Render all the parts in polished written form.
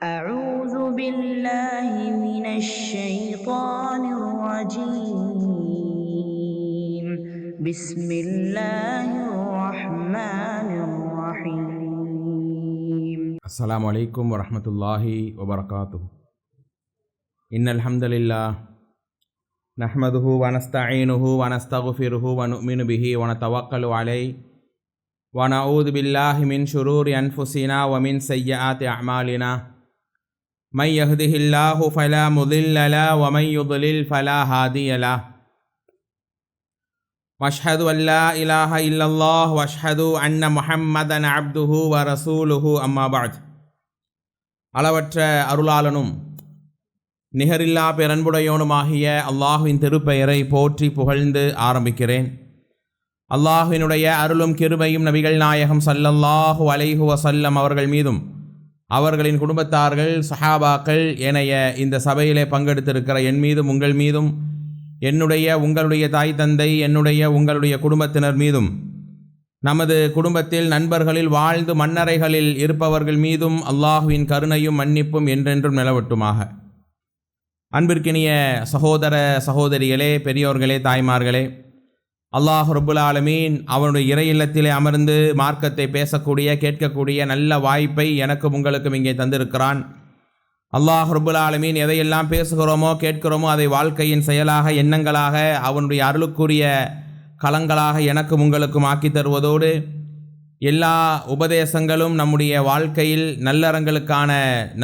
أعوذ بالله من الشيطان الرجيم بسم الله الرحمن الرحيم السلام عليكم ورحمة الله وبركاته. إن الحمد لله نحمده ونستعينه ونستغفره ونؤمن به ونتوكل عليه ونعوذ بالله من شرور أنفسنا ومن سيئات أعمالنا من يهده الله فلا مضل له ومن يضلل فلا هادي له واشهد ان لا اله الا الله واشهد ان محمدا عبده ورسوله اما بعد. அளவற்ற அருளாளனும் நிகரில்லா பெரன்புடையோனுமாகிய அல்லாஹ்வின் திருப்பெயரை போற்றி புகழ்ந்து ஆரம்பிக்கிறேன். அல்லாஹ்வினுடைய அருளும் கிருபையும் நபிகள் நாயகம் ஸல்லல்லாஹு அலைஹி வஸல்லம் அவர்கள் மீதும் அவர்களின் குடும்பத்தார்கள் சஹாபாக்கள் ஏனைய இந்த சபையிலே பங்கெடுத்திருக்கிற என் மீதும் உங்கள் மீதும் உங்களுடைய தாய் தந்தை உங்களுடைய குடும்பத்தினர் மீதும் நமது குடும்பத்தில் நண்பர்களில் வாழ்ந்து மண்ணறைகளில் இருப்பவர்கள் மீதும் அல்லாஹ்வின் கருணையும் மன்னிப்பும் என்றென்றும் நிலவட்டுமாக. அன்பிற்கினிய சகோதர சகோதரிகளே, பெரியோர்களே, தாய்மார்களே, அல்லாஹ் ரப்புல் ஆலமீன் அவனுடைய இறை இல்லத்திலே அமர்ந்து மார்க்கத்தை பேசக்கூடிய கேட்கக்கூடிய நல்ல வாய்ப்பை எனக்கும் உங்களுக்கும் இங்கே தந்திருக்கிறான். அல்லாஹ் ரப்புல் ஆலமீன் எதையெல்லாம் பேசுகிறோமோ கேட்கிறோமோ அதை வாழ்க்கையின் செயலாக எண்ணங்களாக அவனுடைய அருளுக்குரிய களங்களாக எனக்கும் உங்களுக்கும் ஆக்கி தருவதோடு எல்லா உபதேசங்களும் நம்முடைய வாழ்க்கையில் நல்லறங்களுக்கான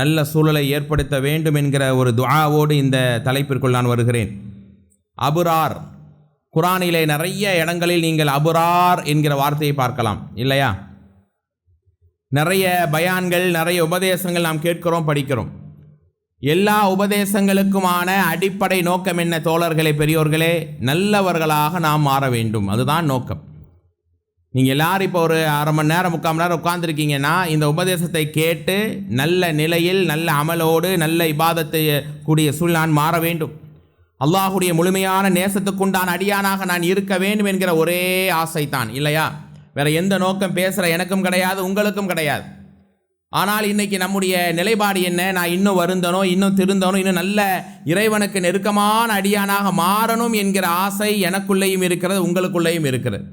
நல்ல சூழலை ஏற்படுத்த வேண்டும் என்கிற ஒரு துஆவோடு இந்த தலைப்பிற்குள் நான் வருகிறேன். அபுரார், குர்ஆனிலே நிறைய இடங்களில் நீங்கள் அபுரார் என்கிற வார்த்தையை பார்க்கலாம் இல்லையா? நிறைய பயான்கள், நிறைய உபதேசங்கள் நாம் கேட்கிறோம், படிக்கிறோம். எல்லா உபதேசங்களுக்குமான அடிப்படை நோக்கம் என்ன தோழர்களே, பெரியோர்களே? நல்லவர்களாக நாம் மாற வேண்டும். அதுதான் நோக்கம். நீங்கள் எல்லாரும் இப்போ ஒரு அரை மணி நேரம் 3/4 மணி நேரம் உட்கார்ந்துருக்கீங்கன்னா இந்த உபதேசத்தை கேட்டு நல்ல நிலையில் நல்ல அமலோடு நல்ல இபாதத்தை கூடிய சூழ் நான் மாற வேண்டும், அல்லாஹுடைய முழுமையான நேசத்துக்குண்டான அடியானாக நான் இருக்க வேண்டும் என்கிற ஒரே ஆசை தான் இல்லையா? வேற எந்த நோக்கம் பேசுகிற எனக்கும் கிடையாது, உங்களுக்கும் கிடையாது. ஆனால் இன்றைக்கி நம்முடைய நிலைப்பாடு என்ன? நான் இன்னும் வருந்தனோ, இன்னும் திருந்தனோ, இன்னும் நல்ல இறைவனுக்கு நெருக்கமான அடியானாக மாறணும் என்கிற ஆசை எனக்குள்ளேயும் இருக்கிறது, உங்களுக்குள்ளேயும் இருக்கிறது.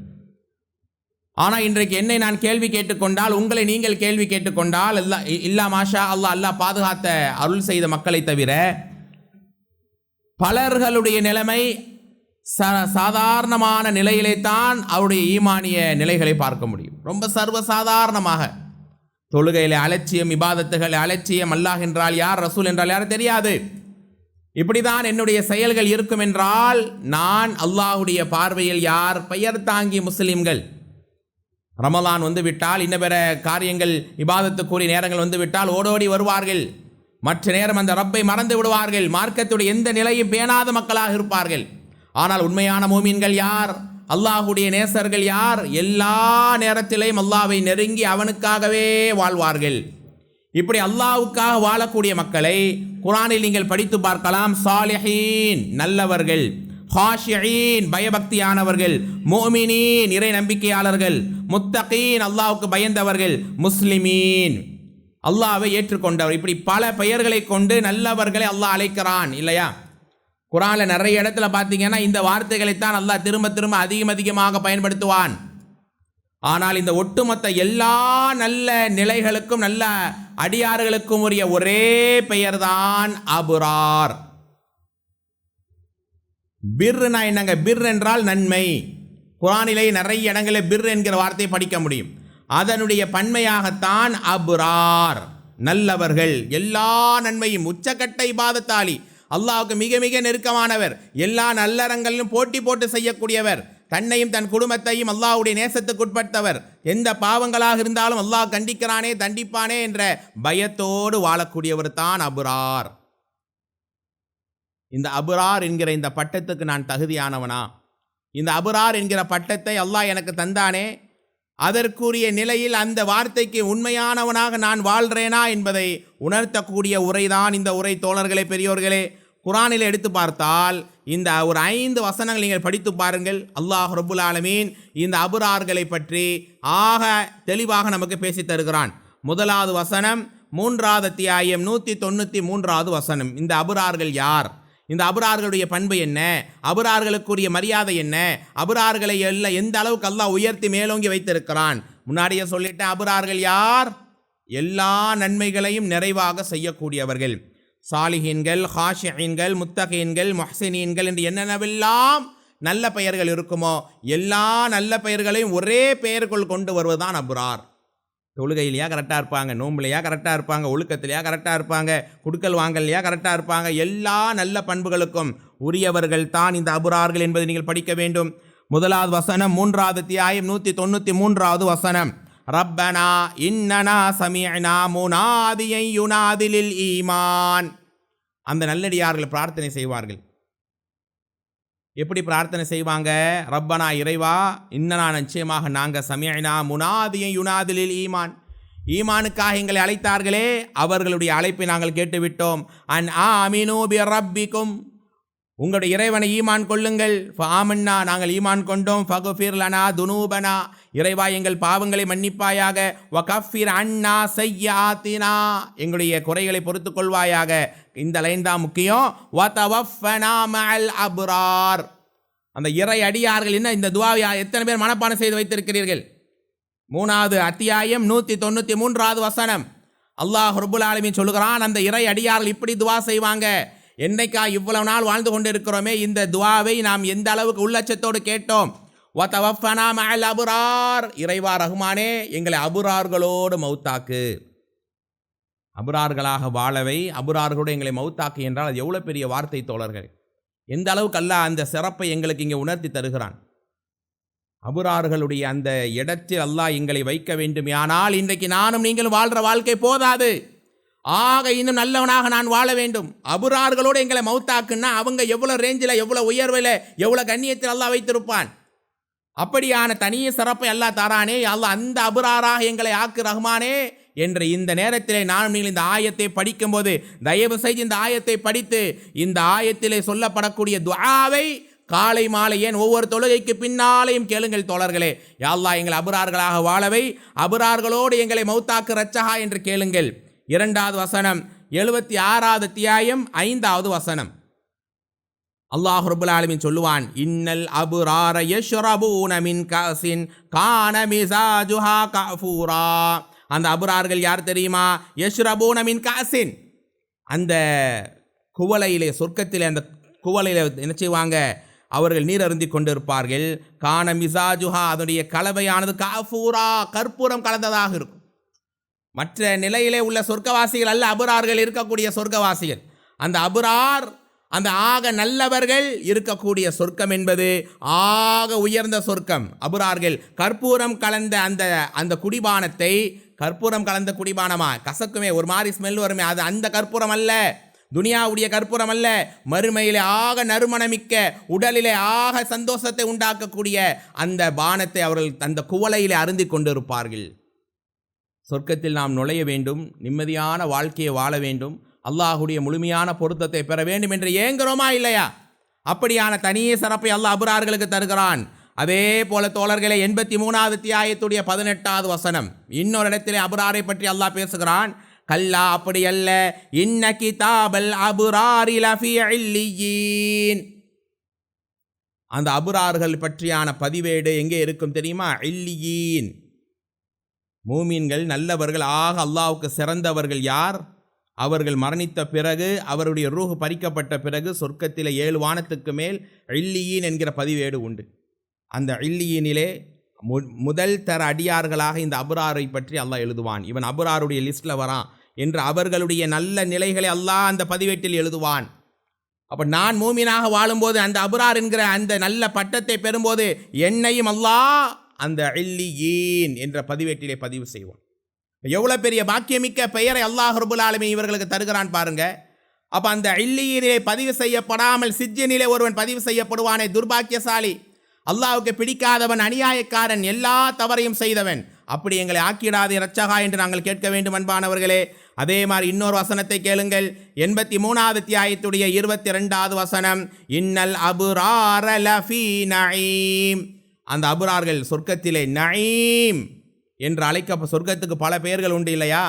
ஆனால் இன்றைக்கு என்னை நான் கேள்வி கேட்டுக்கொண்டால், உங்களை நீங்கள் கேள்வி கேட்டுக்கொண்டால், இல்லா மாஷா அல்லாஹ் பாதுகாத்த அருள் செய்த மக்களை தவிர பலர்களுடைய நிலைமை சாதாரணமான நிலையிலே தான் அவருடைய ஈமானிய நிலைகளை பார்க்க முடியும். ரொம்ப சர்வசாதாரணமாக தொழுகையில் அலட்சியம், இபாதத்துகள் அலட்சியம், அல்லாஹ் என்றால் யார், ரசூல் என்றால் யார் தெரியாது. இப்படி தான் என்னுடைய செயல்கள் இருக்கும் என்றால் நான் அல்லாஹுடைய பார்வையில் யார்? பெயர் தாங்கி முஸ்லிம்கள். ரமலான் வந்து விட்டால், இன்ன பிற காரியங்கள் இபாதத்துக்குரிய நேரங்கள் வந்து விட்டால் ஓடோடி வருவார்கள். மற்ற நேரம் அந்த ரப்பை மறந்து விடுவார்கள். மார்க்கத்துடைய எந்த நிலையும் பேணாத மக்களாக இருப்பார்கள். ஆனால் உண்மையான மூமின்கள் யார்? அல்லாஹுடைய நேசர்கள் யார்? எல்லா நேரத்திலையும் அல்லாஹ்வை நெருங்கி அவனுக்காகவே வாழ்வார்கள். இப்படி அல்லாஹ்வுக்காக வாழக்கூடிய மக்களை குர்ஆனில் நீங்கள் படித்து பார்க்கலாம். சாலிஹீன், நல்லவர்கள்; ஹாஷிஈன், பயபக்தியானவர்கள்; முஃமினீன், இறை நம்பிக்கையாளர்கள்; முத்தகீன், அல்லாஹ்வுக்கு பயந்தவர்கள்; முஸ்லிமீன், அல்லாஹ்வை ஏற்றுக்கொண்டவர். இப்படி பல பெயர்களை கொண்டு நல்லவர்களை அல்லாஹ் அழைக்கிறான் இல்லையா? குர்ஆனில் நிறைய இடத்துல பார்த்தீங்கன்னா இந்த வார்த்தைகளைத்தான் அல்லாஹ் திரும்ப திரும்ப அதிகமாக பயன்படுத்துவான். ஆனால் இந்த ஒட்டுமொத்த எல்லா நல்ல நிலைகளுக்கும் நல்ல அடியார்களுக்கும் உரிய ஒரே பெயர்தான் அபுரார். பிர்னா என்னங்க? பிர் என்றால் நன்மை. குர்ஆனிலே நிறைய இடங்களில் பிர் என்கிற வார்த்தையை படிக்க முடியும். அதனுடைய பன்மையாகத்தான் அபுரார், நல்லவர்கள். எல்லா நன்மையும் உச்சக்கட்ட இபாதத்தாளி, அல்லாஹ்வுக்கு மிக மிக நெருக்கமானவர், எல்லா நல்லறங்களிலும் போட்டி போட்டு செய்யக்கூடியவர், தன்னையும் தன் குடும்பத்தையும் அல்லாஹ்வுடைய நேசத்துக்குட்பட்டவர், எந்த பாவங்களாக இருந்தாலும் அல்லாஹ் கண்டிக்கிறானே தண்டிப்பானே என்ற பயத்தோடு வாழக்கூடியவர் தான் அபுரார். இந்த அபுரார் என்கிற இந்த பட்டத்துக்கு நான் தகுதியானவனா? இந்த அபுரார் என்கிற பட்டத்தை அல்லாஹ் எனக்கு தந்தானே, அதற்குரிய நிலையில் அந்த வார்த்தைக்கு உண்மையானவனாக நான் வாழ்கிறேனா என்பதை உணர்த்தக்கூடிய உரைதான் இந்த உரை. தோழர்களே, பெரியோர்களே, குர்ஆனில் எடுத்து பார்த்தால் இந்த ஒரு 5 வசனங்கள் நீங்கள் படித்து பாருங்கள். அல்லாஹ் ரப்புல் ஆலமீன் இந்த அபுரார்களை பற்றி ஆக தெளிவாக நமக்கு பேசி தருகிறான். முதலாவது வசனம், மூன்றாவது அத்தியாயம் 193வது வசனம். இந்த அபுரார்கள் யார்? இந்த அபுரார்களுடைய பண்பு என்ன? அபுரார்களுக்குரிய மரியாதை என்ன? அபுரார்களை எல்லாம் எந்த அளவுக்கு அல்லாஹ் உயர்த்தி மேலோங்கி வைத்திருக்கிறான்? முன்னாடியே சொல்லிட்டேன், அபுரார்கள் யார்? எல்லா நன்மைகளையும் நிறைவாக செய்யக்கூடியவர்கள். சாலிஹீன்கள், ஹாஷியீன்கள், முத்தகீன்கள், முஹ்சினீன்கள் என்று என்னென்னவெல்லாம் நல்ல பெயர்கள் இருக்குமோ எல்லா நல்ல பெயர்களையும் ஒரே பெயருக்குள் கொண்டு வருவதுதான் அபுரார். தொழுகையிலையா கரெக்டாக இருப்பாங்க, நோம்புலையா கரெக்டாக இருப்பாங்க, ஒழுக்கத்திலையா கரெக்டாக இருப்பாங்க, குடுக்கல் வாங்கலையா கரெக்டாக இருப்பாங்க. எல்லா நல்ல பண்புகளுக்கும் உரியவர்கள் தான் இந்த அபுரார்கள் என்பதை நீங்கள் படிக்க வேண்டும். முதலாவது வசனம், மூன்றாவது அத்தியாயம் 193வது வசனம். ரப்பனா இன்னனா சமிஅனா முனாதியை யுனாதிலில் ஈமான். அந்த நல்லடியார்கள் பிரார்த்தனை செய்வார்கள். எப்படி பிரார்த்தனை செய்வாங்க? ரப்பனா இறைவா, இன்னனா நிச்சயமாக நாங்கள் சமிஅனா முனாதியை யுனாதிலில் ஈமான், ஈமானுக்காக எங்களை அழைத்தார்களே அவர்களுடைய அழைப்பை நாங்கள் கேட்டுவிட்டோம். அன் ஆமினூ பி ரப்பிக்கும், உங்களுடைய இறைவனை ஈமான் கொள்ளுங்கள். ஃபாமன்னா நாங்கள் ஈமான் கொண்டோம். ஃபகுஃபிர் லனா துனூபனா, இறைவா எங்கள் பாவங்களை மன்னிப்பாயாக. வகஃபிர் அன்னா சய்யாத்தினா, எங்களுடைய குறைகளை பொறுத்து கொள்வாயாக. இந்த லைன் தான் முக்கியம். வதவஃபனா மஅல் அப்ரார். அந்த இறை அடியார்கள் என்ன இந்த துஆவை எத்தனை பேர் மனப்பாடம் செய்து வைத்திருக்கிறீர்கள்? மூணாவது அத்தியாயம் 193வது வசனம். அல்லாஹ் ரப்புல் ஆலமீன் சொல்லுகிறான், அந்த இறை அடியார்கள் இப்படி துஆ செய்வாங்க. என்னைக்கா இவ்வளவு நாள் வாழ்ந்து கொண்டு இருக்கிறோமே, இந்த துஆவை நாம் எந்த அளவுக்கு உள்ளச்சத்தோடு கேட்டோம். வதவஃபனா மஅல் அப்ரார், இறைவா ரஹ்மானே எங்களை அபுரார்களோடு மௌத்தாக்கு. அபுரார்களாக வாழவை, அபுரார்களோடு எங்களை மௌத்தாக்கு என்றால் அது எவ்வளோ பெரிய வார்த்தை தோழர்கள். எந்த அளவுக்கு அல்லாஹ் அந்த சிறப்பை எங்களுக்கு இங்கே உணர்த்தி தருகிறான். அபுரார்களுடைய அந்த இடத்தில் அல்லாஹ் எங்களை வைக்க வேண்டும். ஆனால் இன்றைக்கு நானும் நீங்களும் வாழ்கிற வாழ்க்கை போதாது. ஆக இன்னும் நல்லவனாக நான் வாழ வேண்டும். அபுரார்களோடு எங்களை மௌத்தாக்குன்னா அவங்க எவ்வளோ ரேஞ்சில், எவ்வளோ உயர்வில், எவ்வளோ கண்ணியத்தில் அல்லாஹ் வைத்திருப்பான். அப்படியான தனிய சிறப்பை அல்லாஹ் தாரானே. அல்லாஹ் அந்த அபுராராக எங்களை ஆக்கு ரஹ்மானே என்று இந்த நேரத்திலே நான் நீங்கள் இந்த ஆயத்தை படிக்கும்போது தயவு செய்து இந்த ஆயத்தை படித்து இந்த ஆயத்திலே சொல்லப்படக்கூடிய துஆவை காலை மாலை ஏன் ஒவ்வொரு தொழுகைக்கு பின்னாலேயும் கேளுங்கள் தோழர்களே. யா அல்லாஹ் எங்களை அபுரார்களாக வாழவை, அபுரார்களோடு எங்களை மௌத்தாக்கு ரச்சஹா என்று கேளுங்கள். இரண்டாவது வசனம் 76வது அத்தியாயம் 5வது வசனம். அல்லாஹ் ரப்புல் ஆலமீன் சொல்லுவான், இன்னல் அபுரார யஷ்ரபூன மின் காஸின் கான மிஸாஜுஹா கஃபூரா. அந்த அபுரார்கள் யார் தெரியுமா? யஷ்ரபூன மின் காஸின், அந்த குவளையிலே, சொர்க்கத்திலே அந்த குவளையிலே என்ன செய்வாங்க? அவர்கள் நீர் அருந்தி கொண்டிருப்பார்கள். கான மிஸாஜுஹா, அதனுடைய கலவையானது கஃபூரா, கற்பூரம் கலந்ததாக இருக்கும். மற்ற நிலையிலே உள்ள சொர்க்கவாசிகள் அல்ல அபுரார்கள் இருக்கக்கூடிய சொர்க்கவாசிகள். அந்த அபுரார், அந்த ஆக நல்லவர்கள் இருக்கக்கூடிய சொர்க்கம் என்பது ஆக உயர்ந்த சொர்க்கம். அபுரார்கள் கற்பூரம் கலந்த அந்த குடிபானத்தை, கற்பூரம் கலந்த குடிபானமா கசக்குமே, ஒரு மாதிரி ஸ்மெல் வருமே, அது அந்த கற்பூரம் அல்ல, துனியாவுடைய கற்பூரம் அல்ல. மறுமையிலே ஆக நறுமணமிக்க, உடலிலே ஆக சந்தோஷத்தை உண்டாக்கக்கூடிய அந்த பானத்தை அவர்கள் அந்த குவளையிலே அருந்தி கொண்டிருப்பார்கள். சொர்க்கத்தில் நாம் நுழைய வேண்டும், நிம்மதியான வாழ்க்கையை வாழ வேண்டும், அல்லாஹுடைய முழுமையான பொருத்தத்தை பெற வேண்டும் என்று ஏங்குறோமா இல்லையா? அப்படியான தனியே சிறப்பை அல்லாஹ் அபுரார்களுக்கு தருகிறான். அதே போல தோழர்களே, 83வது அத்தியாயத்துடைய 18வது வசனம். இன்னொரு இடத்திலே அபுராரை பற்றி அல்லாஹ் பேசுகிறான். கல்லா, அப்படி அல்ல, இன்ன கிதாபல் அபுராரி லஃபீ இல்லியீன். அந்த அபுரார்கள் பற்றியான பதிவேடு எங்கே இருக்கும் தெரியுமா? இல்லியீன். மூமீன்கள், நல்லவர்கள், ஆக அல்லாஹ்வுக்கு சிறந்தவர்கள் யார்? அவர்கள் மரணித்த பிறகு, அவருடைய ரூஹ் பறிக்கப்பட்ட பிறகு சொர்க்கத்திலே 7 வானத்துக்கு மேல் இல்லியீன் என்கிற பதிவேடு உண்டு. அந்த இல்லியீனிலே முதல் தர அடியார்களாக இந்த அபுராரை பற்றி அல்லாஹ் எழுதுவான். இவன் அபுராருடைய லிஸ்ட்டில் வரான் என்று அவர்களுடைய நல்ல நிலைகளை அல்லாஹ் அந்த பதிவேட்டில் எழுதுவான். அப்போ நான் மூமினாக வாழும்போது அந்த அபுரார் என்கிற அந்த நல்ல பட்டத்தை பெறும்போது என்னையும் அல்லாஹ் அந்த இல்லியீன் என்ற பதிவேட்டிலே பதிவு செய்வான். எவ்வளோ பெரிய பாக்கியமிக்க பெயரை அல்லாஹ் ரப்புல் ஆலமீன் இவர்களுக்கு தருகிறான் பாருங்க. அப்போ அந்த இல்லியீனிலே பதிவு செய்யப்படாமல் சிஜ்ஜினிலே ஒருவன் பதிவு செய்யப்படுவானே, துர்பாக்கியசாலி, அல்லாஹ்வுக்கு பிடிக்காதவன், அநியாயக்காரன், எல்லா தவறையும் செய்தவன். அப்படி எங்களை ஆக்கிடாதே இரட்சகா என்று நாங்கள் கேட்க வேண்டும் அன்பானவர்களே. அதே மாதிரி இன்னொரு வசனத்தை கேளுங்கள். 83வது அத்தியாயத்துடைய 22வது வசனம். இன்னல் அபுரார லஃபீ நஈம். அந்த அபுரார்கள் சொர்க்கத்திலே நஈம் என்று சொர்க்கத்துக்கு பல பெயர்கள் உண்டு இல்லையா?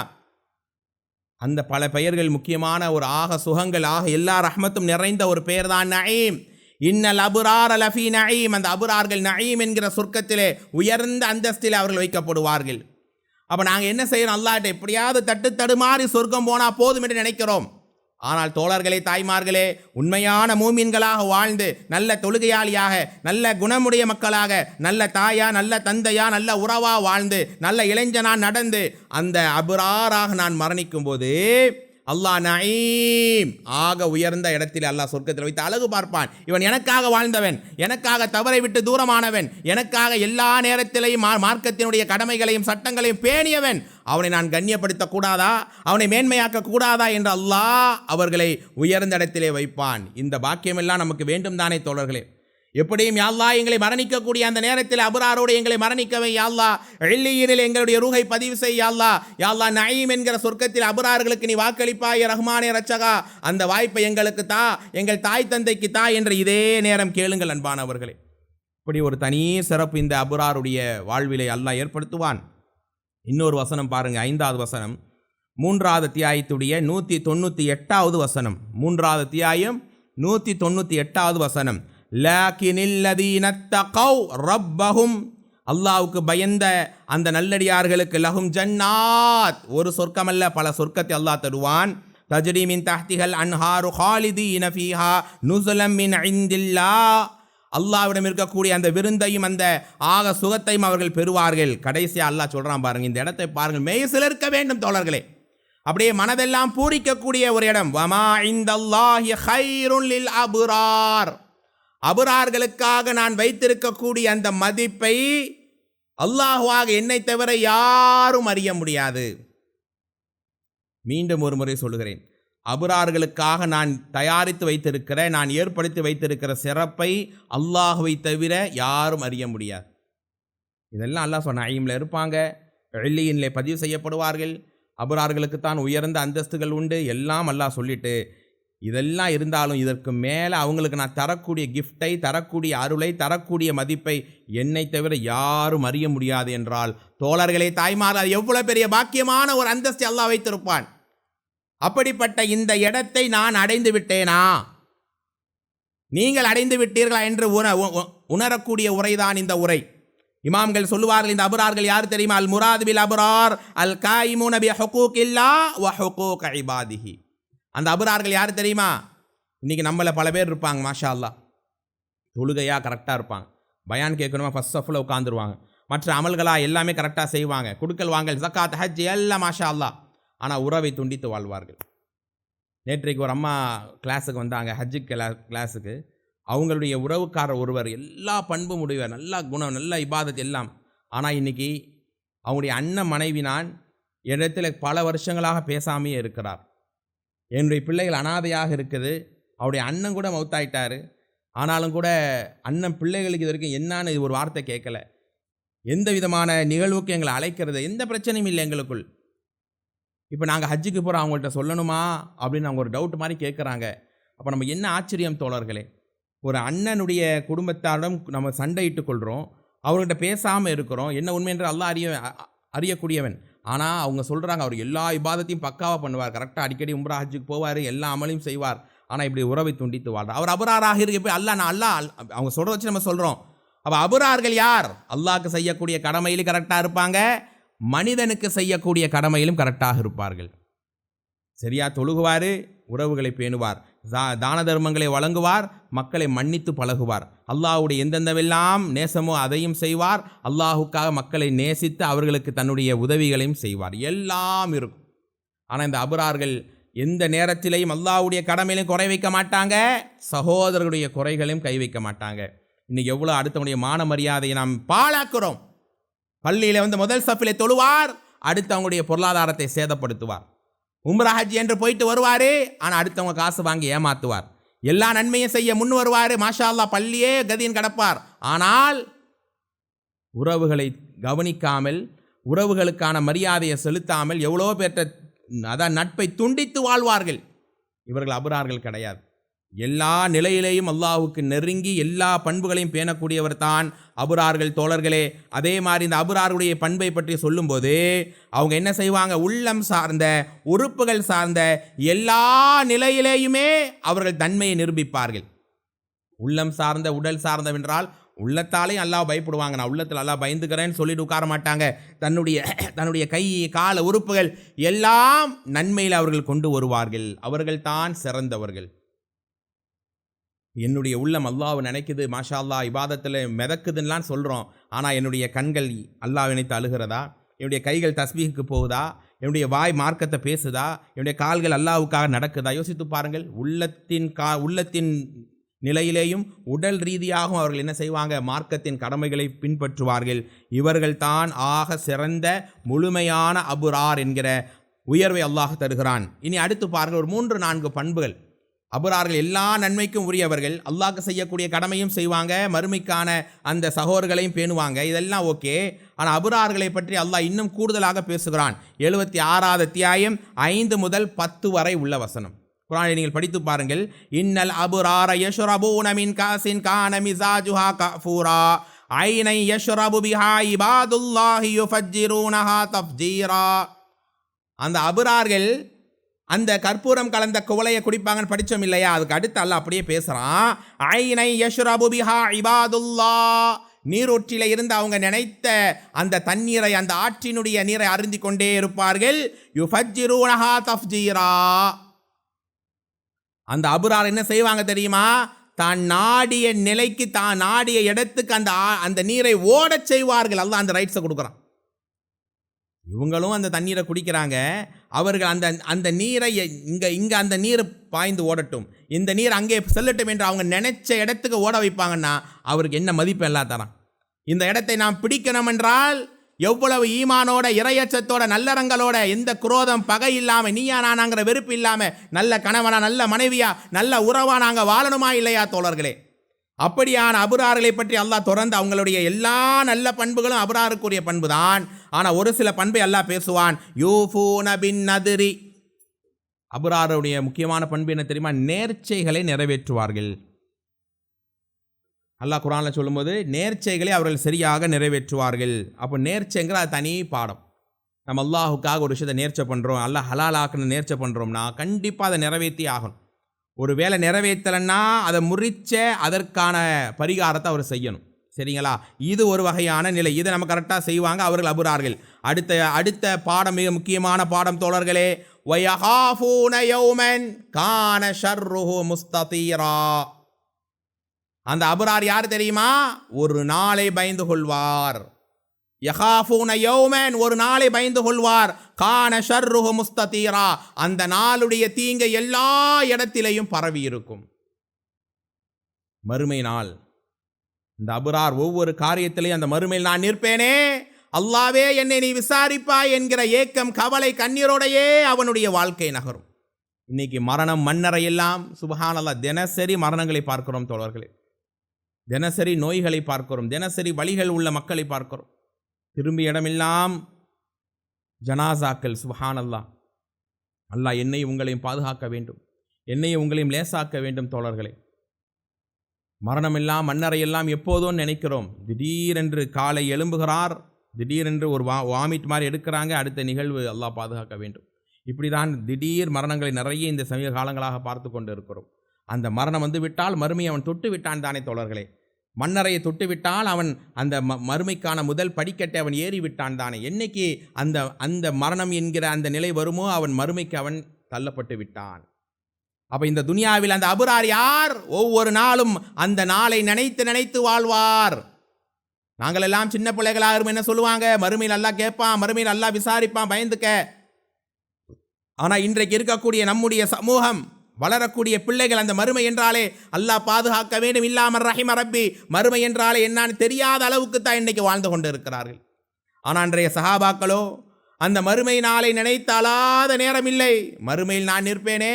அந்த பல பெயர்கள் முக்கியமான ஒரு ஆக சுகங்கள் ஆக எல்லா ரஹ்மத்தும் நிறைந்த ஒரு பெயர் தான் நயீம். இன்னல் அபுரார் லஃபி நயீம். அந்த அபுரார்கள் நயீம் என்கிற சொர்க்கத்திலே உயர்ந்த அந்தஸ்திலே அவர்கள் வைக்கப்படுவார்கள். அப்போ நாங்கள் என்ன செய்யறோம்? அல்லாஹ்ட்ட எப்படியாவது தடுமாறி சொர்க்கம் போனால் போதும் என்று நினைக்கிறோம். ஆனால் தோழர்களே, தாய்மார்களே, உண்மையான மூமின்களாக வாழ்ந்து நல்ல தொழுகையாளியாக, நல்ல குணமுடைய மக்களாக, நல்ல தாயா, நல்ல தந்தையா, நல்ல உறவா வாழ்ந்து, நல்ல இளைஞனா நடந்து அந்த அபுராராக நான் மரணிக்கும் போது அல்லாஹ் நயீம் ஆக உயர்ந்த இடத்தில் அல்லாஹ் சொர்க்கத்தில் வைத்து அழகு பார்ப்பான். இவன் எனக்காக வாழ்ந்தவன், எனக்காக தவறை விட்டு தூரமானவன், எனக்காக எல்லா நேரத்திலையும் மார்க்கத்தினுடைய கடமைகளையும் சட்டங்களையும் பேணியவன், அவனை நான் கண்ணியப்படுத்த கூடாதா, அவனை மேன்மையாக்க கூடாதா என்று அல்லாஹ் அவர்களை உயர்ந்த இடத்திலே வைப்பான். இந்த பாக்கியமெல்லாம் நமக்கு வேண்டும் தானே தோழர்களே? எப்படியும் யா அல்லாஹ் எங்களை மரணிக்கக்கூடிய அந்த நேரத்தில் அபுராரோடு எங்களை மரணிக்கவை யா அல்லாஹ். எல்லியினில் எங்களுடைய ரூஹை பதிவு செய் யா அல்லாஹ். யா அல்லாஹ் நயீம் என்கிற சொர்க்கத்தில் அபுரார்களுக்கு நீ வாக்களிப்பாய் ரஹ்மானே ரச்சகா. அந்த வாய்ப்பை எங்களுக்கு தா, எங்கள் தாய் தந்தைக்கு தா என்று இதே நேரம் கேளுங்கள் அன்பானவர்களே. இப்படி ஒரு தனி சிறப்பு இந்த அபுராருடைய வாழ்விலை அல்லாஹ் ஏற்படுத்துவான். இன்னொரு வசனம் பாருங்க, 5வது வசனம், 3வது அத்தியாயத்துடைய 198வது வசனம். 3வது அத்தியாயம் 198வது வசனம். லாக்கினில்லதீன தகவ் ரப்பஹும். அல்லாஹ்வுக்கு பயந்த அந்த நல்லடியார்களுக்கு லஹும் ஜன்னாத், ஒரு சொர்க்கமல்ல பல சொர்க்கத்தை அல்லாஹ் தருவான். தஜ்ரி மின் தஹ்திஹல் அன்ஹாரு ஹாலிதீன ஃபீஹா நுஸுலம் மின் இன்தில்லாஹ். அல்லாஹ்விடம் இருக்கக்கூடிய அந்த விருந்தையும் அந்த ஆக சுகத்தையும் அவர்கள் பெறுவார்கள். கடைசியாக அல்லாஹ் சொல்கிறான் பாருங்க, இந்த இடத்தை பாருங்கள், மெய் சிலிர்க்க வேண்டும் தோழர்களே. அப்படியே மனதெல்லாம் பூரிக்கக்கூடிய ஒரு இடம். வமா இந்தல்லாஹி கைருன் லில் அபுரார். அபுரார்களுக்காக நான் வைத்திருக்கக்கூடிய அந்த மதிப்பை அல்லாஹ்வாக என்னை தவிர யாரும் அறிய முடியாது. மீண்டும் ஒரு முறை சொல்லுகிறேன், அபுரார்களுக்காக நான் தயாரித்து வைத்திருக்கிற, நான் ஏற்படுத்தி வைத்திருக்கிற சிறப்பை அல்லாஹ்வை தவிர யாரும் அறிய முடியாது. இதெல்லாம் அல்லாஹ் சொன்ன நயீமில் இருப்பாங்க, எல்லியினிலே பதிவு செய்யப்படுவார்கள். அபுரார்களுக்குத்தான் உயர்ந்த அந்தஸ்துகள் உண்டு, எல்லாம் அல்லாஹ் சொல்லிட்டு, இதெல்லாம் இருந்தாலும் இதற்கு மேலே அவங்களுக்கு நான் தரக்கூடிய கிஃப்டை, தரக்கூடிய அருளை, தரக்கூடிய மதிப்பை என்னை தவிர யாரும் அறிய முடியாது என்றால் தோழர்களே, தாய்மார்கள், எவ்வளவு பெரிய பாக்கியமான ஒரு அந்தஸ்தை அல்லாஹ் வைத்திருப்பான். அப்படிப்பட்ட இந்த இடத்தை நான் அடைந்து விட்டேனா, நீங்கள் அடைந்து விட்டீர்களா என்று உணரக்கூடிய உரைதான் இந்த உரை. இமாம்கள் சொல்லுவார்கள், இந்த அபுரார்கள் யார் தெரியுமா? அல் முராது பில் அபுரார் அல் காயிமூன பி ஹுகூகில்லாஹ் வ ஹுகூக் இபாதிஹி. அந்த அபுரார்கள் யார் தெரியுமா? இன்றைக்கி நம்மளை பல பேர் இருப்பாங்க, மாஷா அல்லாஹ், தொழுகையாக கரெக்டாக இருப்பாங்க, பயான் கேட்கணுமா ஃபஸ்ட் சஃபில் உட்காந்துருவாங்க, மற்ற அமல்களாக எல்லாமே கரெக்டாக செய்வாங்க, கொடுக்கல் வாங்கல் ஜக்காத் ஹஜ் எல்லாம் மாஷா அல்லாஹ். ஆனால் உறவை துண்டித்து வாழ்வார்கள். நேற்றைக்கு ஒரு அம்மா கிளாஸுக்கு வந்தாங்க, ஹஜ்ஜு கிளாஸுக்கு. அவங்களுடைய உறவுக்காரர் ஒருவர் எல்லா பண்பும் உடையவர், நல்ல குணம், நல்ல இபாதத் எல்லாம். ஆனால் இன்றைக்கி அவங்களுடைய அண்ணன் மனைவி நான் இடத்துல பல வருஷங்களாக பேசாமையே இருக்கிறார். என்னுடைய பிள்ளைகள் அனாதையாக இருக்குது, அவருடைய அண்ணன் கூட மௌத்தாயிட்டார். ஆனாலும் கூட அண்ணன் பிள்ளைகளுக்கு இது வரைக்கும் என்னான்னு ஒரு வார்த்தை கேட்கல. எந்த விதமான நிகழ்வுக்கு எங்களை அழைக்கிறது, எந்த பிரச்சனையும் இல்லை எங்களுக்குள். இப்போ நாங்கள் ஹஜ்ஜுக்கு போகிறோம், அவங்கள்ட்ட சொல்லணுமா அப்படின்னு அவங்க ஒரு டவுட் மாதிரி கேட்குறாங்க. அப்போ நம்ம என்ன ஆச்சரியம் தோழர்களே, ஒரு அண்ணனுடைய குடும்பத்தாரிடம் நம்ம சண்டையிட்டு கொள்கிறோம், அவர்கிட்ட பேசாமல் இருக்கிறோம். என்ன உண்மை என்று அல்லாஹ் அறியக்கூடியவன். ஆனால் அவங்க சொல்கிறாங்க, அவர் எல்லா இபாதத்தையும் பக்காவாக பண்ணுவார், கரெக்டாக அடிக்கடி உம்ரா ஹஜ்ஜுக்கு போவார், எல்லா அமலையும் செய்வார். ஆனால் இப்படி உறவை துண்டித்து வாழ்றார். அவர் அபுராராக இருக்க போய் அல்லாஹ் அவங்க சொல்கிற வச்சு நம்ம சொல்கிறோம். அப்போ அபுரார்கள் யார்? அல்லாஹ்க்கு செய்யக்கூடிய கடமையிலும் கரெக்டாக இருப்பாங்க, மனிதனுக்கு செய்யக்கூடிய கடமையிலும் கரெக்டாக இருப்பார்கள். சரியா தொழுகுவார், உறவுகளை பேணுவார், தான தர்மங்களை வழங்குவார், மக்களை மன்னித்து பழகுவார், அல்லாஹ்வுடைய எந்தெந்தவெல்லாம் நேசமோ அதையும் செய்வார், அல்லாஹுக்காக மக்களை நேசித்து அவர்களுக்கு தன்னுடைய உதவிகளையும் செய்வார், எல்லாம் இருக்கும். ஆனால் இந்த அபுரார்கள் எந்த நேரத்திலையும் அல்லாஹ்வுடைய கடமையிலையும் குறை வைக்க மாட்டாங்க, சகோதரர்களுடைய குறைகளையும் கை வைக்க மாட்டாங்க. இன்னைக்கு எவ்வளோ அடுத்தவனுடைய மான மரியாதையை நாம் பாழாக்குறோம். பள்ளியில் முதல் சஃபிலே தொழுவார், அடுத்து அவங்களுடைய பொருளாதாரத்தை சேதப்படுத்துவார். உம்ரா ஹஜ் என்று போயிட்டு வருவார், ஆனால் அடுத்தவங்க காசு வாங்கி ஏமாத்துவார். எல்லா நன்மையும் செய்ய முன் வருவார், மாஷா அல்லாஹ், பள்ளியே கதியின் கடப்பார். ஆனால் உறவுகளை கவனிக்காமல், உறவுகளுக்கான மரியாதையை செலுத்தாமல் எவ்வளோ பேர்த்த அதான் நட்பை துண்டித்து வாழ்வார்கள். இவர்கள் அபுரார்கள் கிடையாது. எல்லா நிலையிலேயும் அல்லாஹ்வுக்கு நெருங்கி எல்லா பண்புகளையும் பேணக்கூடியவர் தான் அபுரார்கள் தோழர்களே. அதே மாதிரி இந்த அபுராருடைய பண்பை பற்றி சொல்லும்போது அவங்க என்ன செய்வாங்க, உள்ளம் சார்ந்த உறுப்புகள் சார்ந்த எல்லா நிலையிலேயுமே அவர்கள் தன்மையை நிரூபிப்பார்கள். உள்ளம் சார்ந்த உடல் சார்ந்தவென்றால் உள்ளத்தாலேயும் அல்லாஹ் பயப்படுவாங்க. நான் உள்ளத்தில் அல்லாஹ் பயந்துக்கிறேன்னு சொல்லிட்டு உட்கார மாட்டாங்க. தன்னுடைய கை கால உறுப்புகள் எல்லாம் நன்மையில் அவர்கள் கொண்டு வருவார்கள். அவர்கள் தான் சிறந்தவர்கள். என்னுடைய உள்ளம் அல்லாஹ்வை நினைக்குது, மாஷா அல்லாஹ் இபாதத்தில் மிதக்குதுன்னெலாம் சொல்கிறோம். ஆனால் என்னுடைய கண்கள் அல்லாஹ் நினைத்து அழுகிறதா? என்னுடைய கைகள் தஸ்பீஹுக்கு போகுதா? என்னுடைய வாய் மார்க்கத்தை பேசுதா? என்னுடைய கால்கள் அல்லாஹ்வுக்காக நடக்குதா? யோசித்து பாருங்கள். உள்ளத்தின் நிலையிலேயும் உடல் ரீதியாகவும் அவர்கள் என்ன செய்வாங்க, மார்க்கத்தின் கடமைகளை பின்பற்றுவார்கள். இவர்கள் தான் ஆக சிறந்த முழுமையான அபுரார் என்கிற உயர்வை அல்லாஹ் தருகிறான். இனி அடுத்து பாருங்கள், ஒரு 3-4 பண்புகள். அபுரார்கள் எல்லா நன்மைக்கும் உரியவர்கள், அல்லாஹ்க்கு செய்யக்கூடிய கடமையும் செய்வாங்க, மறுமைக்கான அந்த சகோதரர்களையும் பேணுவாங்க. இதெல்லாம் ஓகே. ஆனால் அபுரார்களை பற்றி அல்லாஹ் இன்னும் கூடுதலாக பேசுகிறான். 76வது அத்தியாயம் 5 முதல் 10 வரை உள்ள வசனம். குர்ஆனை நீங்கள் படித்து பாருங்கள். இன்னல் அபுரார யஷ்ரபூன மின் காஸின் கான மிஸாஜுஹா கஃபூரா ஐனை யஷ்ரபு பிஹா இபாதுல்லாஹி யுஃபஜ்ஜிரூனஹா தஃப்ஜீரா. அந்த அபுரார்கள் அந்த கற்பூரம் கலந்த குவளையை குடிப்பாங்கன்னு படித்தோம் இல்லையா? அதுக்கு அடுத்து அல்லாஹ் அப்படியே பேசுகிறான். ஐனை யஷ்ரபு பிஹா இபாதுல்லாஹ், நீரூற்றில இருந்து அவங்க நினைத்த அந்த தண்ணீரை, அந்த ஆற்றினுடைய நீரை அருந்தி கொண்டே இருப்பார்கள். யுஃபஜ்ஜிரூனஹா தஃப்ஜீரா. அந்த அபுரார் என்ன செய்வாங்க தெரியுமா? தான் நாடிய நிலைக்கு, தான் நாடிய இடத்துக்கு அந்த நீரை ஓடச் செய்வார்கள். அல்லாஹ் அந்த ரைட்ஸை கொடுக்குறான். இவங்களும் அந்த தண்ணீரை குடிக்கிறாங்க. அவர்கள் அந்த நீரை இங்கே அந்த நீர் பாய்ந்து ஓடட்டும், இந்த நீர் அங்கே செல்லட்டும் என்று அவங்க நினைச்ச இடத்துக்கு ஓட வைப்பாங்கன்னா அவருக்கு என்ன மதிப்பு எல்லாம் தரான். இந்த இடத்தை நாம் பிடிக்கணும் என்றால் எவ்வளவு ஈமானோட, இறையச்சத்தோட, நல்லறங்களோட, எந்த குரோதம் பகை இல்லாமல், நீயா நானாங்கிற வெறுப்பு இல்லாமல், நல்ல கணவனா நல்ல மனைவியா நல்ல உறவா நாங்கள் வாழணுமா இல்லையா தோழர்களே? அப்படியான அபுரார்களை பற்றி அல்லாஹ் தொடர்ந்து அவங்களுடைய எல்லா நல்ல பண்புகளும் அபுராருக்குரிய பண்பு தான். ஆனால் ஒரு சில பண்பை அல்லாஹ் பேசுவான். யூஃபூன பின் நதிரி. அபுராருடைய முக்கியமான பண்பு என்ன தெரியுமா? நேர்ச்சைகளை நிறைவேற்றுவார்கள். அல்லாஹ் குர்ஆனில் சொல்லும்போது நேர்ச்சைகளை அவர்கள் சரியாக நிறைவேற்றுவார்கள். அப்போ நேர்ச்சைங்கிற அது தனி பாடம். நம்ம அல்லாஹுக்காக ஒரு விஷயத்தை நேர்ச்சை பண்ணுறோம், அல்லாஹ் ஹலாலாக்குன்னு நேர்ச்சை பண்ணுறோம்னா கண்டிப்பாக அதை நிறைவேற்றி ஆகணும். ஒரு வேலை நிறைவேற்றலைன்னா அதை முறிச்ச அதற்கான பரிகாரத்தை அவர் செய்யணும். சரிங்களா? இது ஒரு வகையான நிலை. இதை நம்ம கரெக்டாக செய்வாங்க அவர்கள் அபுரார்கள். அடுத்த பாடம் மிக முக்கியமான பாடம் தோழர்களே. வயஹாஃபூன யௌமன் கான ஷர்ருஹு முஸ்ததீரா. அந்த அபுரார் யார் தெரியுமா? ஒரு நாளை பயந்து கொள்வார். யஹாஃபூன யௌமன், ஒரு நாளை பயந்து கொள்வார். கான ஷர்ருஹு முஸ்ததீரா, அந்த நாளுடைய தீங்கை எல்லா இடத்திலேயும் பரவி இருக்கும். மறுமை நாள். இந்த அபுரார் ஒவ்வொரு காரியத்திலையும் அந்த மறுமையில் நான் நிற்பேனே, அல்லாவே என்னை நீ விசாரிப்பாய் என்கிற ஏக்கம், கவலை, கண்ணீரோடையே அவனுடைய வாழ்க்கை நகரும். இன்னைக்கு மரணம் மன்னரை எல்லாம் சுப்ஹானல்லாஹ், தினசரி மரணங்களை பார்க்கிறோம் தோழர்களே. தினசரி நோய்களை பார்க்கிறோம், தினசரி வழிகள் உள்ள மக்களை பார்க்கிறோம். திரும்பி இடமெல்லாம் ஜனாசாக்கள். சுப்ஹானல்லாஹ். அல்லாஹ் என்னையும் உங்களையும் பாதுகாக்க வேண்டும், என்னையும் உங்களையும் லேசாக்க வேண்டும் தோழர்களே. மரணமெல்லாம் மன்னரையெல்லாம் எப்போதும் நினைக்கிறோம். திடீரென்று காலை எழும்புகிறார், திடீரென்று ஒரு வாமிட் மாதிரி எடுக்கிறாங்க, அடுத்த நிகழ்வு. அல்லாஹ் பாதுகாக்க வேண்டும். இப்படி தான் திடீர் மரணங்களை நிறைய இந்த சமீப காலங்களாக பார்த்து கொண்டு இருக்கிறோம். அந்த மரணம் வந்து விட்டால் மறுமையை அவன் தொட்டு விட்டான் தானே தோழர்களே. மன்னரையை தொட்டு விட்டால் அவன் அந்த மறுமைக்கான முதல் படிக்கட்டை அவன் ஏறி விட்டான் தானே. என்னைக்கு அந்த மரணம் என்கிற அந்த நிலை வருமோ அவன் மறுமைக்கு அவன் தள்ளப்பட்டு விட்டான். அப்போ இந்த துனியாவில் அந்த அபுரார் யார்? ஒவ்வொரு நாளும் அந்த நாளை நினைத்து நினைத்து வாழ்வார். நாங்கள் எல்லாம் சின்ன பிள்ளைகளாக இருக்கும் என்ன சொல்லுவாங்க? மறுமையில் அல்லாஹ் கேட்பான், மறுமையில் அல்லாஹ் விசாரிப்பான், பயந்துக்க. ஆனால் இன்றைக்கு இருக்கக்கூடிய நம்முடைய சமூகம், வளரக்கூடிய பிள்ளைகள் அந்த மறுமை என்றாலே அல்லாஹ் பாதுகாக்க வேண்டும், இல்லாமல் ரஹிம ரப்பி, மறுமை என்றாலே என்னன்னு தெரியாத அளவுக்கு தான் இன்றைக்கு வாழ்ந்து கொண்டு இருக்கிறார்கள். ஆனால் அன்றைய சஹாபாக்களோ அந்த மறுமை நாளை நினைத்து அழாத நேரம் இல்லை. மறுமையில் நான் நிற்பேனே,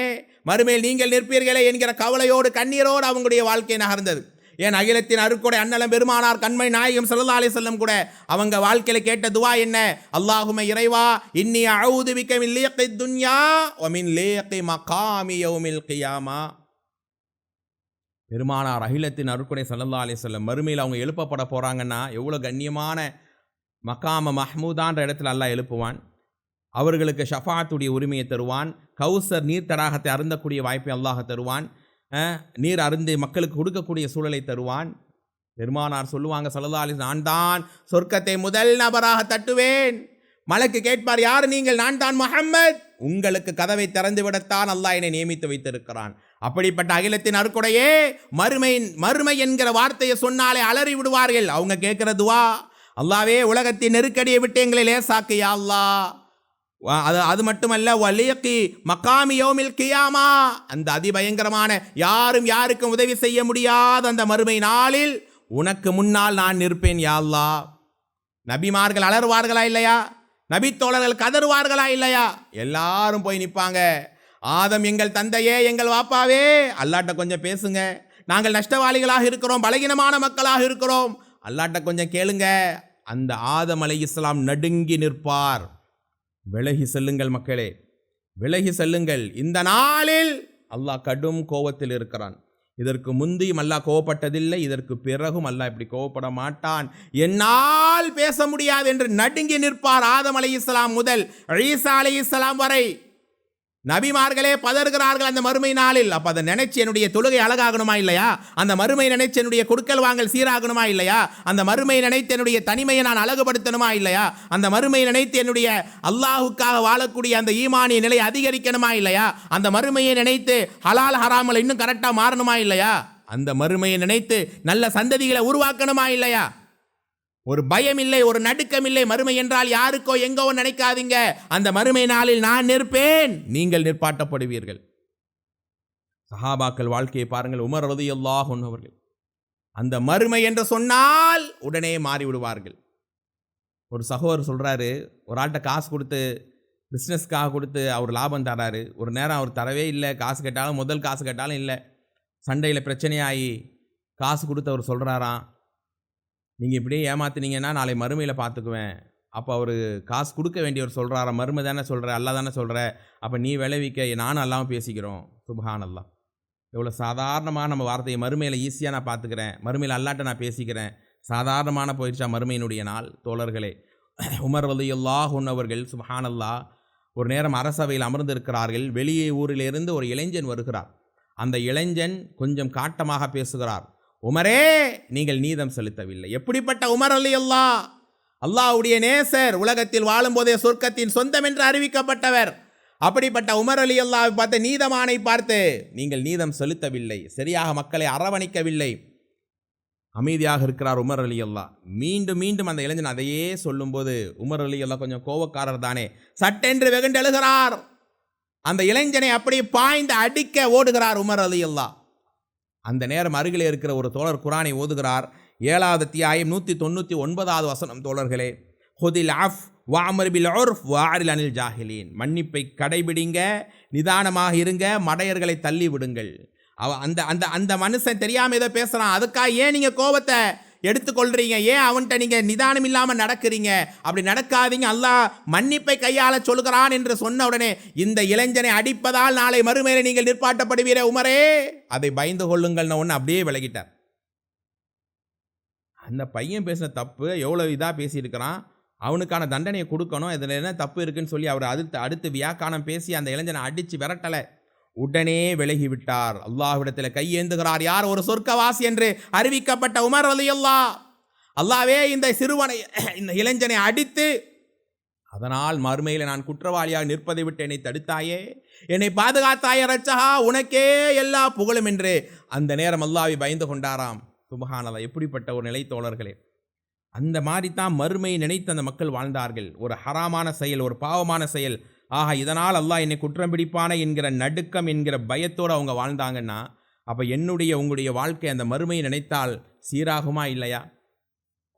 மறுமையில் நீங்கள் நிற்பீர்களே என்கிற கவலையோடு கண்ணீரோடு அவங்களுடைய வாழ்க்கை நகர்ந்தது. ஏன் அகிலத்தின் அருக்கொடை அண்ணலம் பெருமானார் கண்மணி நாயகம் ஸல்லல்லாஹு அலைஹி வஸல்லம் கூட அவங்க வாழ்க்கையில கேட்ட துவா என்ன? அல்லாஹும்ம இறைவா, இன்னி அஊது பிக மின் லீகி துன்யா வ மின் லீகி மகாமி யௌமில் கியாமா. பெருமானார் அகிலத்தின் அருட்கொடை ஸல்லல்லாஹு அலைஹி வஸல்லம் மறுமையில் அவங்க எழுப்பப்பட போகிறாங்கன்னா எவ்வளோ கண்ணியமான மகாம மஹ்மூதான்ற இடத்துல அல்லாஹ் எழுப்புவான். அவர்களுக்கு ஷஃபாத்துடைய உரிமையை தருவான். கௌசர் நீர் தடாகத்தை அருந்தக்கூடிய வாய்ப்பை அல்லாஹ் தருவான். நீர் அருந்து மக்களுக்கு கொடுக்கக்கூடிய சூழலை தருவான். பெருமானார் சொல்லுவாங்க ஸல்லல்லாஹு அலைஹி வஸல்லம், நான் தான் சொர்க்கத்தை முதல் நபராக தட்டுவேன். மலக்கு கேட்பார், யார் நீங்கள்? நான் தான் முஹம்மத். உங்களுக்கு கதவை திறந்து விடத்தான் அல்லாஹ் என்னை நியமித்து வைத்திருக்கிறான். அப்படிப்பட்ட அகிலத்தின் அருட்கொடையே, மறுமை என்கிற வார்த்தையை சொன்னாலே அலறி விடுவார்கள். அவங்க கேட்கிற துவா, அல்லாவே உலகத்தின் நெருக்கடியை விட்டு எங்களை லேசாக்கு யா அல்லாஹ். அது மட்டுமல்ல, வலியக்கி மக்காமி யௌமில் கியாமா, அந்த அதிபயங்கரமான யாரும் யாருக்கும் உதவி செய்ய முடியாத அந்த மறுமை நாளில் உனக்கு முன்னால் நான் நிற்பேன் யா அல்லாஹ். நபிமார்கள் அலறுவார்களா இல்லையா? நபித்தோழர்கள் கதறுவார்களா இல்லையா? எல்லாரும் போய் நிற்பாங்க. ஆதம் எங்கள் தந்தையே, எங்கள் வாப்பாவே, அல்லாட்ட கொஞ்சம் பேசுங்க, நாங்கள் நஷ்டவாளிகளாக இருக்கிறோம், பலகீனமான மக்களாக இருக்கிறோம், அல்லாட்ட கொஞ்சம் கேளுங்க. அந்த ஆதம் அலைஹிஸ்ஸலாம் நடுங்கி நிற்பார். விலகி செல்லுங்கள் மக்களே, விலகி செல்லுங்கள். இந்த நாளில் அல்லாஹ் கடும் கோபத்தில் இருக்கிறான். இதற்கு முந்தியும் அல்லாஹ் கோவப்பட்டதில்லை, இதற்கு பிறகும் அல்லாஹ் இப்படி கோவப்பட மாட்டான். என்னால் பேச முடியாது என்று நடுங்கி நிற்பார். ஆதம் அலைஹிஸ்ஸலாம் முதல் ஈசா அலைஹிஸ்ஸலாம் வரை நபிமார்களே பதறுகிறார்கள் அந்த மறுமை நாளில். அப்போ அதை நினைச்சு என்னுடைய தொழுகை அழகாகணுமா இல்லையா? அந்த மறுமை நினைச்சு என்னுடைய கொடுக்கல் வாங்கல் சீராகணுமா இல்லையா? அந்த மறுமை நினைத்து என்னுடைய தனிமையை நான் அழகுபடுத்தணுமா இல்லையா? அந்த மறுமை நினைத்து என்னுடைய அல்லாஹுக்காக வாழக்கூடிய அந்த ஈமானிய நிலை அதிகரிக்கணுமா இல்லையா? அந்த மறுமையை நினைத்து ஹலால் ஹராமல் இன்னும் கரெக்டாக மாறணுமா இல்லையா? அந்த மறுமையை நினைத்து நல்ல சந்ததிகளை உருவாக்கணுமா இல்லையா? ஒரு பயம் இல்லை, ஒரு நடுக்கம் இல்லை. மறுமை என்றால் யாருக்கோ எங்கோ நினைக்காதீங்க. அந்த மறுமை நாளில் நான் நிற்பேன், நீங்கள் நிற்பாட்டப்படுவீர்கள். சஹாபாக்கள் வாழ்க்கையை பாருங்கள். உமர் ரலியல்லாஹு அன்ஹு அவர்கள் அந்த மறுமை என்று சொன்னால் உடனே மாறிவிடுவார்கள். ஒரு சகோதரர் சொல்கிறாரு, ஒரு ஆள்கிட்ட காசு கொடுத்து பிஸ்னஸ்க்காக கொடுத்து அவர் லாபம் தராரு. ஒரு நேரம் அவர் தரவே இல்லை. காசு கேட்டாலும் முதல் காசு கேட்டாலும் இல்லை. சண்டையில் பிரச்சனையாகி காசு கொடுத்து அவர் சொல்கிறாராம், நீங்கள் இப்படியே ஏமாத்தினீங்கன்னா நாளை மறுமையில் பார்த்துக்குவேன். அப்போ அவர் காசு கொடுக்க வேண்டியவர் சொல்கிறாரா, மறுமை தானே சொல்கிற, அல்லா தானே சொல்கிற, அப்போ நீ விளைவிக்க நானும் அல்லாமல் பேசிக்கிறோம். சுப்ஹானல்லாஹ். எவ்வளோ சாதாரணமாக நம்ம வார்த்தையை, மறுமையில் ஈஸியாக நான் பார்த்துக்கிறேன், மறுமையில் அல்லாட்ட நான் பேசிக்கிறேன், சாதாரணமான போயிடுச்சா மறுமையினுடைய நாள். தோழர்களே, உமர் ரலியல்லாஹு அன்ஹு அவர்கள் சுப்ஹானல்லாஹ் ஒரு நேரம் அரசவையில் அமர்ந்திருக்கிறார்கள். வெளியே ஊரிலிருந்து ஒரு இளைஞன் வருகிறார். அந்த இளைஞன் கொஞ்சம் காட்டமாக பேசுகிறார். உமரே, நீங்கள் நீதம் செலுத்தவில்லை. எப்படிப்பட்ட உமர் ரலியல்லாஹ், அல்லாஹ்வுடைய நேசர், உலகத்தில் வாழும்போதே சொர்க்கத்தின் சொந்தம் என்று அறிவிக்கப்பட்டவர். அப்படிப்பட்ட உமர் ரலியல்லாஹ்வை பார்த்து, நீதமானை பார்த்து, நீங்கள் நீதம் செலுத்தவில்லை, சரியாக மக்களை அரவணைக்கவில்லை. அமைதியாக இருக்கிறார் உமர் ரலியல்லாஹ். மீண்டும் மீண்டும் அந்த இளைஞன் அதையே சொல்லும்போது உமர் ரலியல்லாஹ் கொஞ்சம் கோபக்காரர் தானே, சட்டென்று வெகுண்டெழுகிறார். அந்த இளைஞனை அப்படி பாய்ந்து அடிக்க ஓடுகிறார் உமர் ரலியல்லாஹ். அந்த நேரம் அருகிலே இருக்கிற ஒரு தோழர் குரானை ஓதுகிறார். 7வது அத்தியாயம் 199வது வசனம். தோழர்களே, ஹுதில் அஃப் வஅமர் பில் உர்ஃப் வஅரில் அனில் ஜாஹிலீன். மன்னிப்பை கடைபிடிங்க, நிதானமாக இருங்க, மடையர்களை தள்ளி விடுங்கள். அந்த அந்த அந்த மனுஷன் தெரியாமல் ஏதோ பேசுகிறான், அதுக்காக ஏன் நீங்கள் கோபத்தை எடுத்துக்கொள்கிறீங்க? ஏன் அவன்கிட்ட நீங்கள் நிதானம் இல்லாமல் நடக்கிறீங்க? அப்படி நடக்காதீங்க, அல்லாஹ் மன்னிப்பை கையாள சொல்கிறான் என்று சொன்ன உடனே, இந்த இளைஞனை அடிப்பதால் நாளை மறுமையிலே நீங்கள் நிற்பாட்டப்படுவீரே உமரே, அதை பயந்து கொள்ளுங்கள்னு ஒன்று அப்படியே விலகிட்டார். அந்த பையன் பேசின தப்பு எவ்வளோ இதாக பேசியிருக்கிறான், அவனுக்கான தண்டனையை கொடுக்கணும், இதில் என்ன தப்பு இருக்குன்னு சொல்லி அவர் அடுத்து வியாக்கானம் பேசி அந்த இளைஞனை அடித்து விரட்டலை. உடனே விலகிவிட்டார். அல்லாஹ்விடத்தில் கையேந்துகிறார். யார்? ஒரு சொர்க்கவாசி என்று அறிவிக்கப்பட்ட உமர் ரலியல்லாஹ். அல்லாஹ்வே, இந்த சிறுவனை, இந்த இளைஞனை அடித்து, அதனால் மறுமையில் நான் குற்றவாளியாக நிற்பதை விட்டு என்னை தடுத்தாயே, என்னை பாதுகாத்தாயே ரட்சகா, உனக்கே எல்லா புகழும் என்று அந்த நேரம் அல்லாஹ்வை பயந்து கொண்டாராம். சுப்ஹானல்லாஹ். எப்படிப்பட்ட ஒரு நிலை தோழர்களே! அந்த மாதிரி தான் மறுமையை நினைத்து அந்த மக்கள் வாழ்ந்தார்கள். ஒரு ஹராமான செயல், ஒரு பாவமான செயல், ஆஹா இதனால் அல்லாஹ் என்னை குற்றம் பிடிப்பானே என்கிற நடுக்கம், என்கிற பயத்தோடு அவங்க வாழ்ந்தாங்கன்னா, அப்போ உங்களுடைய வாழ்க்கை அந்த மறுமையை நினைத்தால் சீராகுமா இல்லையா?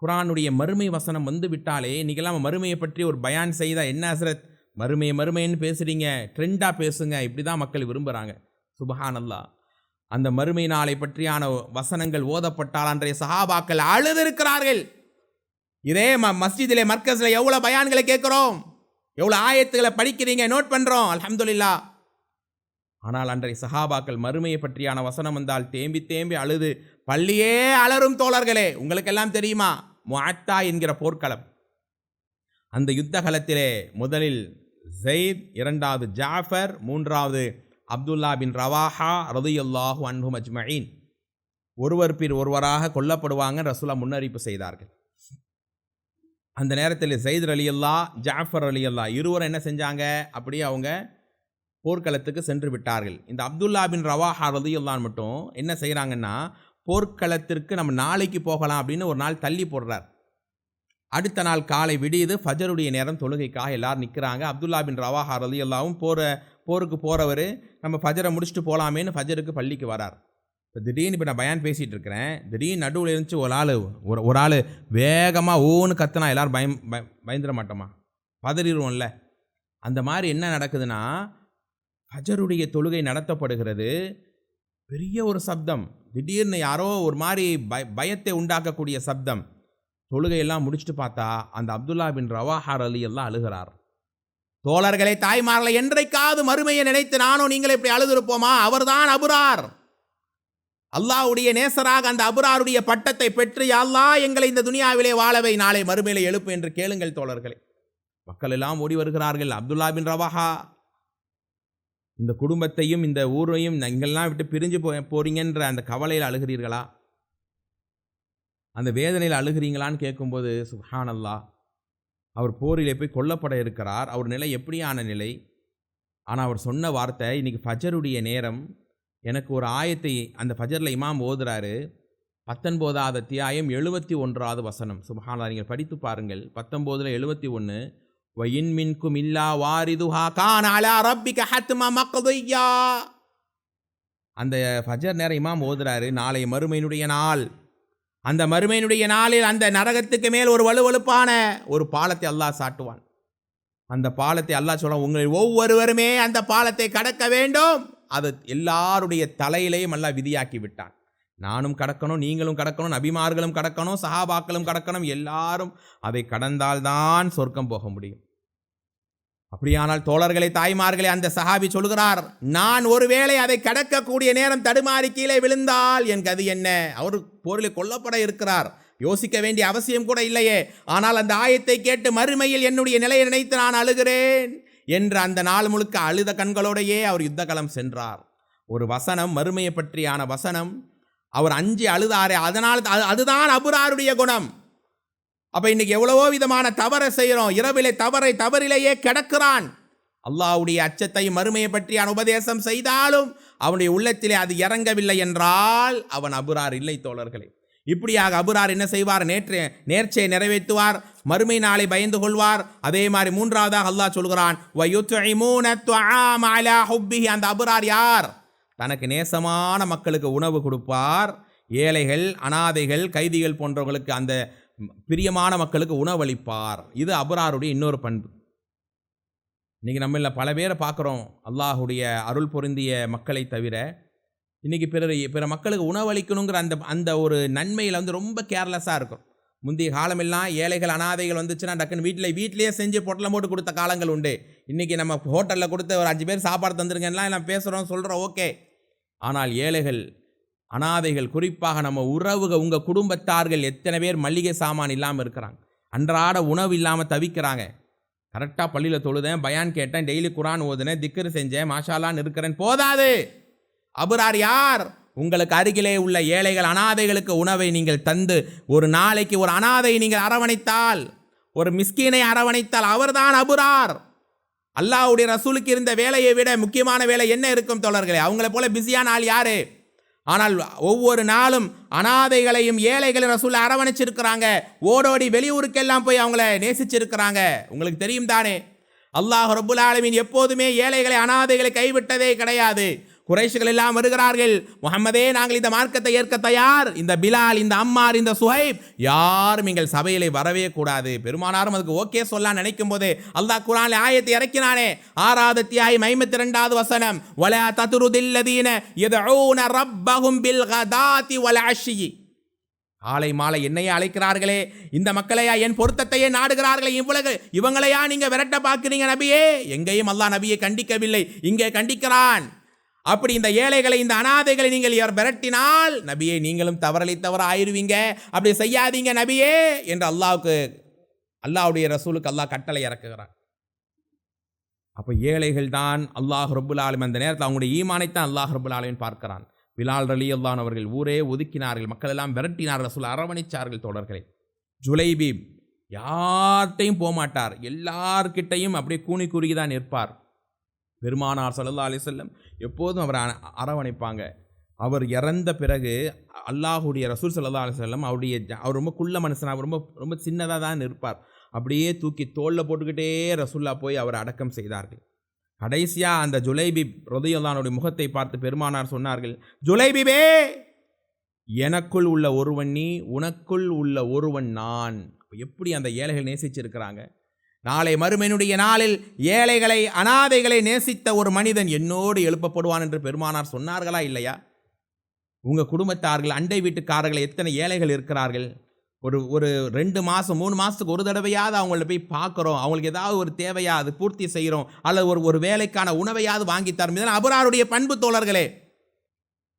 குர்ஆனுடைய மறுமை வசனம் வந்து விட்டாலே, இன்றைக்கெல்லாம் மறுமையை பற்றி ஒரு பயான் செய்தால், என்ன ஹஸ்ரத் மறுமைன்னு பேசுகிறீங்க, ட்ரெண்டாக பேசுங்க, இப்படி தான் மக்கள் விரும்புகிறாங்க. சுப்ஹானல்லாஹ். அந்த மறுமை நாளை பற்றியான வசனங்கள் ஓதப்பட்டால் அன்றைய சஹாபாக்கள் அழுதிருக்கிறார்கள். இதே மஸ்ஜிதிலே, மர்கஸில் எவ்வளோ பயான்களை கேட்குறோம், எவ்வளோ ஆயத்துக்களை படிக்கிறீங்க, நோட் பண்ணுறோம், அல்ஹம்துலில்லாஹ். ஆனால் அன்றைய சஹாபாக்கள் மறுமையை பற்றியான வசனம் வந்தால் தேம்பி தேம்பி அழுது பள்ளியே அலரும் தோழர்களே. உங்களுக்கெல்லாம் தெரியுமா முஅத்தா என்கிற போர்க்களம். அந்த யுத்த களத்திலே முதலில் ஸைத், இரண்டாவது ஜாஃபர், மூன்றாவது அப்துல்லா பின் ரவாஹா ரலியல்லாஹு அன்ஹும் அஜ்மஈன் ஒருவர் பின் ஒருவராக கொல்லப்படுவாங்க ரசூலுல்லாஹ் முன்னறிவிப்பு செய்தார்கள். அந்த நேரத்தில் ஸைத் ரலியல்லாஹ், ஜாஃபர் ரலியல்லாஹ் இருவரும் என்ன செஞ்சாங்க, அப்படியே அவங்க போர்க்களத்துக்கு சென்று விட்டார்கள். இந்த அப்துல்லா பின் ரவாஹா ரலியல்லாஹ் மட்டும் என்ன செய்கிறாங்கன்னா, போர்க்களத்திற்கு நம்ம நாளைக்கு போகலாம் அப்படின்னு ஒரு நாள் தள்ளி போடுறார். அடுத்த நாள் காலை விடியுது, ஃபஜருடைய நேரம், தொழுகைக்காக எல்லாரும் நிற்கிறாங்க. அப்துல்லா பின் ரவாஹா ரலியல்லாஹும் போருக்கு போகிறவர் நம்ம ஃபஜரை முடிச்சுட்டு போகலாமேன்னு ஃபஜருக்கு பள்ளிக்கு வரார். இப்போ திடீர்னு இப்போ நான் பயான் பேசிகிட்டு இருக்கிறேன், திடீர்னு நடுவில் இருந்துச்சு ஒரு ஆள் வேகமாக ஓன்னு கத்துனா எல்லோரும் பயந்துட மாட்டோமா, பதறிடுவோம்ல. அந்த மாதிரி என்ன நடக்குதுன்னா, ஃபஜருடைய தொழுகை நடத்தப்படுகிறது, பெரிய ஒரு சப்தம், திடீர்னு யாரோ ஒரு மாதிரி பயத்தை உண்டாக்கக்கூடிய சப்தம். தொழுகையெல்லாம் முடிச்சுட்டு பார்த்தா அந்த அப்துல்லா பின் ரவாஹா ரலியல்லாஹ் அழுகிறார். தோழர்களே, தாய்மார்களை, என்றைக்காவது மறுமையை நினைத்து நானும் நீங்களே இப்படி அழுதிருப்போமா? அவர்தான் அபுரார். அல்லாஹ்வுடைய நேசராக அந்த அபுராருடைய பட்டத்தை பெற்று, யா அல்லாஹ் எங்களை இந்த துனியாவிலே வாழவை, நாளை மறுமையிலே எழுப்பு என்று கேளுங்கள் தோழர்களே. மக்கள் எல்லாம் ஓடி வருகிறார்கள். அப்துல்லா பின் ரவாஹா, இந்த குடும்பத்தையும் இந்த ஊரையும் நீங்கள்லாம் விட்டு பிரிஞ்சு போறீங்கன்ற அந்த கவலையில் அழுகிறீர்களா, அந்த வேதனையில் அழுகிறீங்களான்னு கேட்கும்போது சுப்ஹானல்லாஹ், அவர் போரிலே போய் கொல்லப்பட இருக்கிறார். அவர் நிலை எப்படியான நிலை. ஆனால் அவர் சொன்ன வார்த்தை, இன்றைக்கி ஃபஜருடைய நேரம், எனக்கு ஒரு ஆயத்தை அந்த ஃபஜரில் இமாம் ஓதுறாரு, 19வது அத்தியாயம் 71வது வசனம். சுப்ஹானல்லாஹ், நீங்கள் படித்து பாருங்கள். 19ல் 71, வயின் மின்கும் இல்லா வாரிதுஹா கான அலா ரப்பிக ஹத்ம மக்தியா. அந்த ஃபஜர் நேரம் இமாம் ஓதுறாரு, நாளை மறுமையினுடைய நாள், அந்த மறுமையினுடைய நாளில் அந்த நரகத்துக்கு மேல் ஒரு வலுவழுப்பான ஒரு பாலத்தை அல்லாஹ் சாட்டுவான். அந்த பாலத்தை அல்லாஹ் சொல்ல, உங்கள் ஒவ்வொருவருமே அந்த பாலத்தை கடக்க வேண்டும். அது எல்லாருடைய தலையிலையும் அல்லாஹ் விதியாக்கி விட்டான். நானும் கடக்கணும், நீங்களும் கடக்கணும், நபிமார்களும் கடக்கணும், சஹாபாக்களும் கடக்கணும். எல்லாரும் அதை கடந்தால்தான் சொர்க்கம் போக முடியும். அப்படியானால் தோழர்களே, தாய்மார்களே, அந்த சஹாபி சொல்கிறார், நான் ஒருவேளை அதை கடக்கக்கூடிய நேரம் தடுமாறி கீழே விழுந்தால் என் கதி என்ன? அவர் போரில் கொல்லப்பட இருக்கிறார், யோசிக்க வேண்டிய அவசியம் கூட இல்லையே. ஆனால் அந்த ஆயத்தை கேட்டு மறுமையில் என்னுடைய நிலையை நினைத்து நான் அழுகிறேன் என்று அந்த நாள் முழுக்க அழுத கண்களோடையே அவர் யுத்தகளம் சென்றார். ஒரு வசனம், மறுமையை பற்றியான வசனம், அவர் அஞ்சி அழுதாரே, அதனால் அதுதான் அபுராருடைய குணம். அப்போ இன்றைக்கி எவ்வளவோ விதமான தவறை செய்கிறோம். இரவிலே தவறிலேயே கிடக்கிறான். அல்லாஹ்வுடைய அச்சத்தையும் மறுமையை பற்றியான உபதேசம் செய்தாலும் அவனுடைய உள்ளத்திலே அது இறங்கவில்லை என்றால் அவன் அபுரார் இல்லை தோழர்களே. இப்படியாக அபுரார் என்ன செய்வார்? நேர்ச்சையை நிறைவேற்றுவார், மறுமை நாளை பயந்து கொள்வார். அதே மாதிரி மூன்றாவதாக அல்லாஹ் சொல்கிறான், அந்த அபுரார் யார்? தனக்கு நேசமான மக்களுக்கு உணவு கொடுப்பார். ஏழைகள், அனாதைகள், கைதிகள் போன்றவர்களுக்கு, அந்த பிரியமான மக்களுக்கு உணவளிப்பார். இது அபுராருடைய இன்னொரு பண்பு. இன்றைக்கி நம்மள பல பேரை பார்க்குறோம், அல்லாஹுடைய அருள் பொருந்திய மக்களை தவிர இன்றைக்கி பிற மக்களுக்கு உணவளிக்கணுங்கிற அந்த ஒரு நன்மையில் ரொம்ப கேர்லெஸ்ஸாக இருக்கும். முந்தைய காலமெல்லாம் ஏழைகள், அனாதைகள் வந்துச்சுன்னா டக்குன்னு வீட்டிலேயே செஞ்சு பொட்டலம் போட்டு கொடுத்த காலங்கள் உண்டு. இன்றைக்கி நம்ம ஹோட்டலில் கொடுத்து ஒரு 5 பேர் சாப்பாடு தந்துருங்கன்னா எல்லாம் பேசுகிறோம், சொல்கிறோம், ஓகே. ஆனால் ஏழைகள், அனாதைகள், குறிப்பாக நம்ம உங்கள் குடும்பத்தார்கள் எத்தனை பேர் மளிகை சாமான் இல்லாமல் இருக்கிறாங்க, அன்றாட உணவு இல்லாமல் தவிக்கிறாங்க. கரெக்டாக பள்ளியில் தொழுதேன், பயான் கேட்டேன், டெய்லி குரான் ஓதுனேன், திக்ர் செஞ்சேன், மாஷாலான்னு இருக்கிறேன், போதாது. அபுரார் யார்? உங்களுக்கு அருகிலே உள்ள ஏழைகள், அனாதைகளுக்கு உணவை நீங்கள் தந்து, ஒரு நாளைக்கு ஒரு அனாதையை நீங்கள் அரவணைத்தால், ஒரு மிஸ்கீனை அரவணைத்தால் அவர்தான் அபுரார். அல்லாஹ்வுடைய ரசூலுக்கு இருந்த வேலையை விட முக்கியமான வேலை என்ன இருக்கும் தோழர்களே? அவங்கள போல பிஸியான ஆள் யாரு? ஆனால் ஒவ்வொரு நாளும் அனாதைகளையும் ஏழைகளையும் ரசூல் அரவணைச்சிருக்கிறாங்க. ஓடோடி வெளியூருக்கெல்லாம் போய் அவங்கள நேசிச்சிருக்கிறாங்க. உங்களுக்கு தெரியும் தானே, அல்லாஹ் ரப்புல் ஆலமீன் எப்போதுமே ஏழைகளை, அனாதைகளை கைவிட்டதே கிடையாது. குறைஷிகள் எல்லாம் வருகிறார்கள், முஹம்மதே நாங்கள் இந்த மார்க்கத்தை ஏற்க தயார். இந்த பிலால், இந்த அம்மார், இந்த சுஹைப் யாரும் எங்கள் சபையிலே வரவே கூடாது. பெருமானாரும் அதுக்கு ஓகே சொல்ல நினைக்கும் போது அல்லாஹ் குர்ஆனில் ஆயத்தை இறக்கினானே, 6வது அத்தியாயம் 52வது வசனம், வலா தத்ருதில்லதீன யதுஊன ரப்பஹும் பில் கதாதி வல் அஷ்யி. காலை மாலை என்னையே அழைக்கிறார்களே, இந்த மக்களையா, என் பொருத்தத்தையே நாடுகிறார்களே, இவங்களையா நீங்க விரட்ட பார்க்கிறீங்க நபியே? எங்கேயும் அல்லாஹ் நபியை கண்டிக்கவில்லை, இங்கே கண்டிக்கிறான். அப்படி இந்த ஏழைகளை இந்த அனாதைகளை நீங்கள் விரட்டினால் நபியே நீங்களும் தவறளித்தவர ஆயிருவீங்க, அப்படி செய்யாதீங்க நபியே என்று அல்லாஹ்வுடைய ரசூலுக்கு அல்லாஹ் கட்டளை இறக்குகிறான். அப்போ ஏழைகள் தான் அல்லாஹ் ரப்புல் ஆலமீன் அந்த நேரத்தில் அவங்களுடைய ஈமானைத்தான் அல்லாஹ் ரப்புல் ஆலமீன் பார்க்கிறான். பிலால் ரலியல்லாஹு அவர்கள் ஊரே ஒதுக்கினார்கள், மக்கள் எல்லாம் விரட்டினார்கள், ரசூல் அரவணைச்சார்கள். தோழர்களே, ஜுலைபீப் யார்கிட்டையும் போகமாட்டார், எல்லார்கிட்டையும் அப்படியே கூனி குறுகி தான் நிற்பார். பெருமானார் ஸல்லல்லாஹு அலைஹி வஸல்லம் எப்போதும் அவரை அரவணைப்பாங்க. அவர் இறந்த பிறகு அல்லாஹுடைய ரசூல் ஸல்லல்லாஹு அலைஹி வஸல்லம் அவர் ரொம்ப குள்ள மனுஷனாக ரொம்ப ரொம்ப சின்னதாக தான் இருப்பார். அப்படியே தூக்கி தோளில் போட்டுக்கிட்டே ரசூல்லா போய் அவரை அடக்கம் செய்தார்கள். கடைசியாக அந்த ஜுலைபிப் ரலியல்லாஹு அன்ஹுடைய முகத்தை பார்த்து பெருமானார் சொன்னார்கள், ஜுலைபிபே, எனக்குள் உள்ள ஒருவன் நீ, உனக்குள் உள்ள ஒருவன் நான். எப்படி அந்த ஏழைகள் நேசிச்சிருக்கிறாங்க. நாளை மறுமையினுடைய நாளில் ஏழைகளை அனாதைகளை நேசித்த ஒரு மனிதன் என்னோடு எழுப்பப்படுவான் என்று பெருமானார் சொன்னார்களா இல்லையா? உங்கள் குடும்பத்தார்கள், அண்டை வீட்டுக்காரர்கள் எத்தனை ஏழைகள் இருக்கிறார்கள். ஒரு 2 மாதம் 3 மாதத்துக்கு ஒரு தடவையாவது அவங்கள போய் பார்க்குறோம், அவங்களுக்கு ஏதாவது ஒரு தேவையா அது பூர்த்தி செய்கிறோம், அல்லது ஒரு வேலைக்கான உணவையாவது வாங்கி தரும். இதனால் அபராருடைய பண்பு தோழர்களே.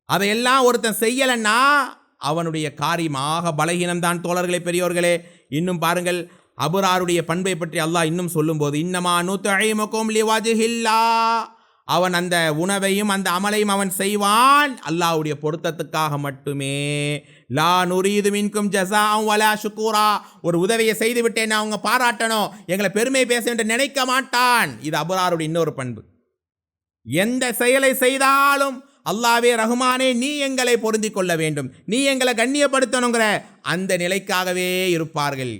அதையெல்லாம் ஒருத்தன் செய்யலைன்னா அவனுடைய காரியமாக பலகீனம்தான் தோழர்களே, பெரியோர்களே. இன்னும் பாருங்கள், அபராருடைய பண்பை பற்றி அல்லாஹ் இன்னும் சொல்லும்போது, இன்னமா நுத்இமுகும் லிவஜ்ஹில்லாஹ், அவன் அந்த உணவையும் அந்த அமலையும் அவன் செய்வான் அல்லாஹ்வுடைய பொருத்தத்துக்காக மட்டுமே. லா நுரீது மின்கும் ஜஸாஅன் வலா ஷுக்கூரா, ஒரு உதவியை செய்து விட்டேன் அவங்க பாராட்டணும், எங்களை பெருமை பேச என்று நினைக்க மாட்டான். இது அபராருடைய இன்னொரு பண்பு. எந்த செயலை செய்தாலும் அல்லாஹ்வே ரஹ்மானே நீ எங்களை பொருந்திக் கொள்ள வேண்டும், நீ எங்களை கண்ணியப்படுத்தணுங்கிற அந்த நிலைக்காகவே இருப்பார்கள்.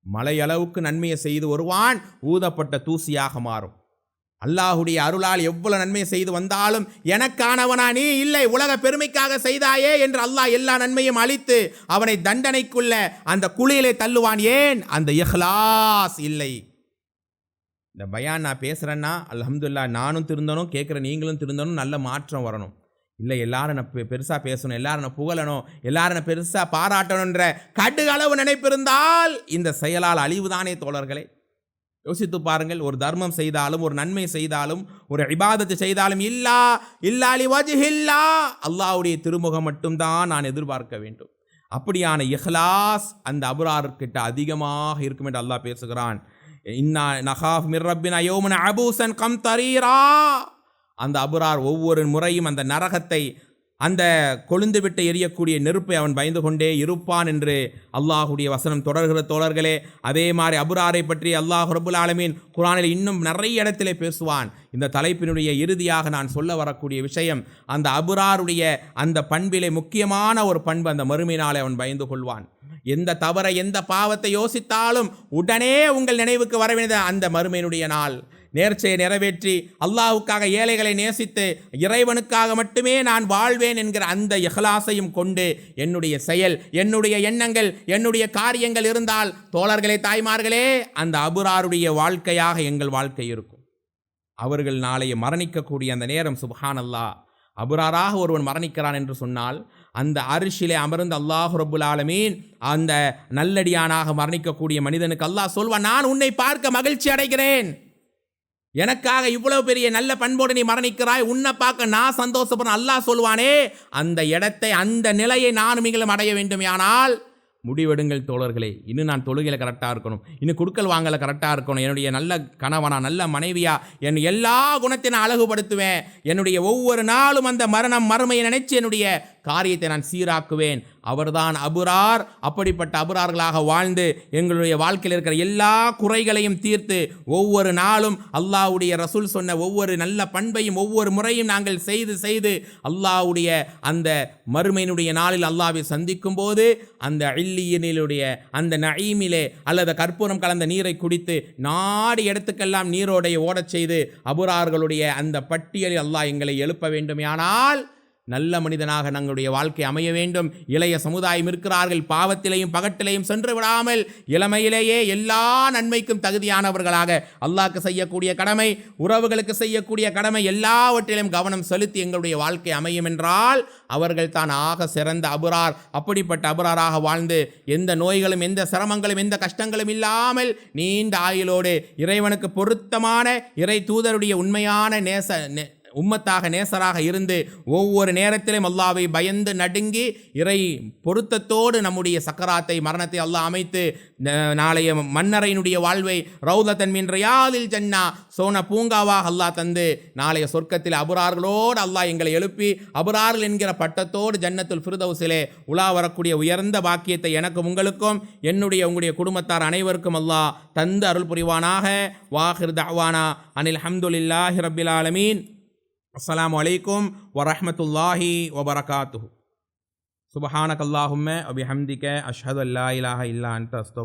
மலையளவுக்கு நன்மையை செய்து வருவான் ஊதப்பட்ட தூசியாக மாறும். அல்லாஹுடைய அருளால் எவ்வளவு நன்மையை செய்து வந்தாலும் எனக்கானவனா நீ இல்லை, உலக பெருமைக்காக செய்தாயே என்று அல்லாஹ் எல்லா நன்மையும் அளித்து அவனை தண்டனைக்குள்ள அந்த குழியிலே தள்ளுவான். ஏன்? அந்த இஹ்லாஸ் இல்லை. இந்த பயான் நான் பேசுகிறேன்னா அல்ஹம்துலில்லாஹ் நானும் திருந்தணும், கேட்குற நீங்களும் திருந்தணும், நல்ல மாற்றம் வரணும். இல்லை எல்லாரும் நான் பெருசாக பேசணும், எல்லாரும் நான் புகழணும், எல்லாரும் நான் பெருசாக பாராட்டணுன்ற கடுகளவு நினைப்பிருந்தால் இந்த செயலால் அழிவுதானே தோழர்களே. யோசித்து பாருங்கள், ஒரு தர்மம் செய்தாலும் ஒரு நன்மை செய்தாலும் ஒரு இபாதத்து செய்தாலும் இல்லா லிவஜ்ஹில்லா, அல்லாஹ்வுடைய திருமுகம் மட்டும்தான் நான் எதிர்பார்க்க வேண்டும். அப்படியான இஹ்லாஸ் அந்த அபரார்கிட்ட அதிகமாக இருக்கும் என்று அல்லாஹ் பேசுகிறான். இன்னா நகாஃப் மிர் ரப்பினா யௌமன் அபூசன் கம்தரீரா, அந்த அபரார் ஒவ்வொரு முறையும் அந்த நரகத்தை, அந்த கொழுந்து விட்டு எரியக்கூடிய நெருப்பை அவன் பயந்து கொண்டே இருப்பான் என்று அல்லாஹுடைய வசனம் தொடர்கிற தோழர்களே. அதே மாதிரி அபராரை பற்றி அல்லாஹ் ரப்புல் ஆலமீன் குர்ஆனில் இன்னும் நிறைய இடத்திலே பேசுவான். இந்த தலைப்பினுடைய இறுதியாக நான் சொல்ல வரக்கூடிய விஷயம், அந்த அபராருடைய அந்த பண்பிலே முக்கியமான ஒரு பண்பு, அந்த மறுமை நாளை அவன் பயந்து கொள்வான். எந்த தவறை எந்த பாவத்தை யோசித்தாலும் உடனே உங்கள் நினைவுக்கு வர வேண்டிய அந்த மறுமையினுடைய நாள், நேர்ச்சையை நிறைவேற்றி அல்லாஹ்வுக்காக ஏழைகளை நேசித்து இறைவனுக்காக மட்டுமே நான் வாழ்வேன் என்கிற அந்த இஹ்லாஸையும் கொண்டு என்னுடைய செயல், என்னுடைய எண்ணங்கள், என்னுடைய காரியங்கள் இருந்தால் தோழர்களே, தாய்மார்களே, அந்த அபராருடைய வாழ்க்கையாக எங்கள் வாழ்க்கை இருக்கும். அவர்கள் நாளைய மரணிக்கக்கூடிய அந்த நேரம், சுப்ஹானல்லாஹ், அபராராக ஒருவன் மரணிக்கிறான் என்று சொன்னால் அந்த அரிஷிலே அமர்ந்து அல்லாஹ் ரப்புல் ஆலமீன் அந்த நல்லடியானாக மரணிக்கக்கூடிய மனிதனுக்கு அல்லாஹ் சொல்வான், நான் உன்னை பார்க்க மகிழ்ச்சி அடைகிறேன், எனக்காக இவ்வளவு பெரிய நல்ல பண்போடு நீ மரணிக்கிறாய், உன்னை பார்க்க நான் சந்தோஷப்படுறேன். அல்லாஹ் சொல்வானே, அந்த இடத்தை, அந்த நிலையை நானும் நீங்களும் அடைய வேண்டும். ஆனால் முடிவெடுங்கள் தோழர்களே. இன்னும் நான் தொழுகையில் கரெக்டாக இருக்கணும், இன்னும் குடுக்கல் வாங்கல கரெக்டாக இருக்கணும், என்னுடைய நல்ல கணவனா நல்ல மனைவியா என் எல்லா குணத்தை நான் அழகுபடுத்துவேன், என்னுடைய ஒவ்வொரு நாளும் அந்த மறுமையை நினைச்சு என்னுடைய காரியத்தை நான் சீராக்குவேன். அவர்தான் அபரார். அப்படிப்பட்ட அபரார்களாக வாழ்ந்து எங்களுடைய வாழ்க்கையில் இருக்கிற எல்லா குறைகளையும் தீர்த்து ஒவ்வொரு நாளும் அல்லாஹ்வுடைய ரசூல் சொன்ன ஒவ்வொரு நல்ல பண்பையும் ஒவ்வொரு முறையும் நாங்கள் செய்து அல்லாஹ்வுடைய அந்த மறுமையினுடைய நாளில் அல்லாஹ்வை சந்திக்கும் போது அந்த இல்லியினுடைய அந்த நஈமிலே அல்லது கற்பூரம் கலந்த நீரை குடித்து நாடி இடத்துக்கெல்லாம் நீரோடைய ஓடச் செய்து அபரார்களுடைய அந்த பட்டியலில் அல்லாஹ் எங்களை எழுப்ப வேண்டுமானால் நல்ல மனிதனாக நம்முடைய வாழ்க்கை அமைய வேண்டும். இளைய சமுதாயம் இருக்கிறார்கள், பாவத்திலையும் பகட்டிலையும் சென்று விடாமல் இளமையிலேயே எல்லா நன்மைக்கும் தகுதியானவர்களாக அல்லாஹ்க்கு செய்யக்கூடிய கடமை, உறவுகளுக்கு செய்யக்கூடிய கடமை, எல்லாவற்றிலும் கவனம் செலுத்தி எங்களுடைய வாழ்க்கை அமையும் என்றால் அவர்கள் தான் ஆக சிறந்த அபரார். அப்படிப்பட்ட அபராராக வாழ்ந்து எந்த நோய்களும் எந்த சிரமங்களும் எந்த கஷ்டங்களும் இல்லாமல் நீண்ட ஆயுளோடு இறைவனுக்கு பொருத்தமான இறை தூதருடைய உண்மையான உம்மத்தாக நேசராக இருந்து ஒவ்வொரு நேரத்திலும் அல்லாஹ்வை பயந்து நடுங்கி இறை பொருத்தத்தோடு நம்முடைய சக்கராத்தை மரணத்தை அல்லாஹ் அமைத்து நாளைய மன்னரையினுடைய வாழ்வை ரௌதத்தன் மின் ரியாதில் ஜன்னா சோன பூங்காவாக அல்லாஹ் தந்து நாளைய சொர்க்கத்தில் அபுரார்களோடு அல்லாஹ் எங்களை எழுப்பி அபுரார்கள் என்கிற பட்டத்தோடு ஜன்னத்துல் ஃபிர்தௌஸிலே உலா வரக்கூடிய உயர்ந்த பாக்கியத்தை எனக்கும் உங்களுக்கும் உங்களுடைய குடும்பத்தார் அனைவருக்கும் அல்லாஹ் தந்து அருள் புரிவானாக. வாஹிர் தஅவானா அனில் ஹம்துலில்லாஹி ரப்பில் ஆலமீன். அஸ்ஸலாமு அலைக்கும் வரஹ்மத்துல்லாஹி வபரகாத்துஹு. சுப்ஹானக்கல்லாஹும்ம வபிஹம்திக அஷ்ஹது அல்லா இலாஹா இல்லா அன்த அஸ்தக்ஃபிருக்க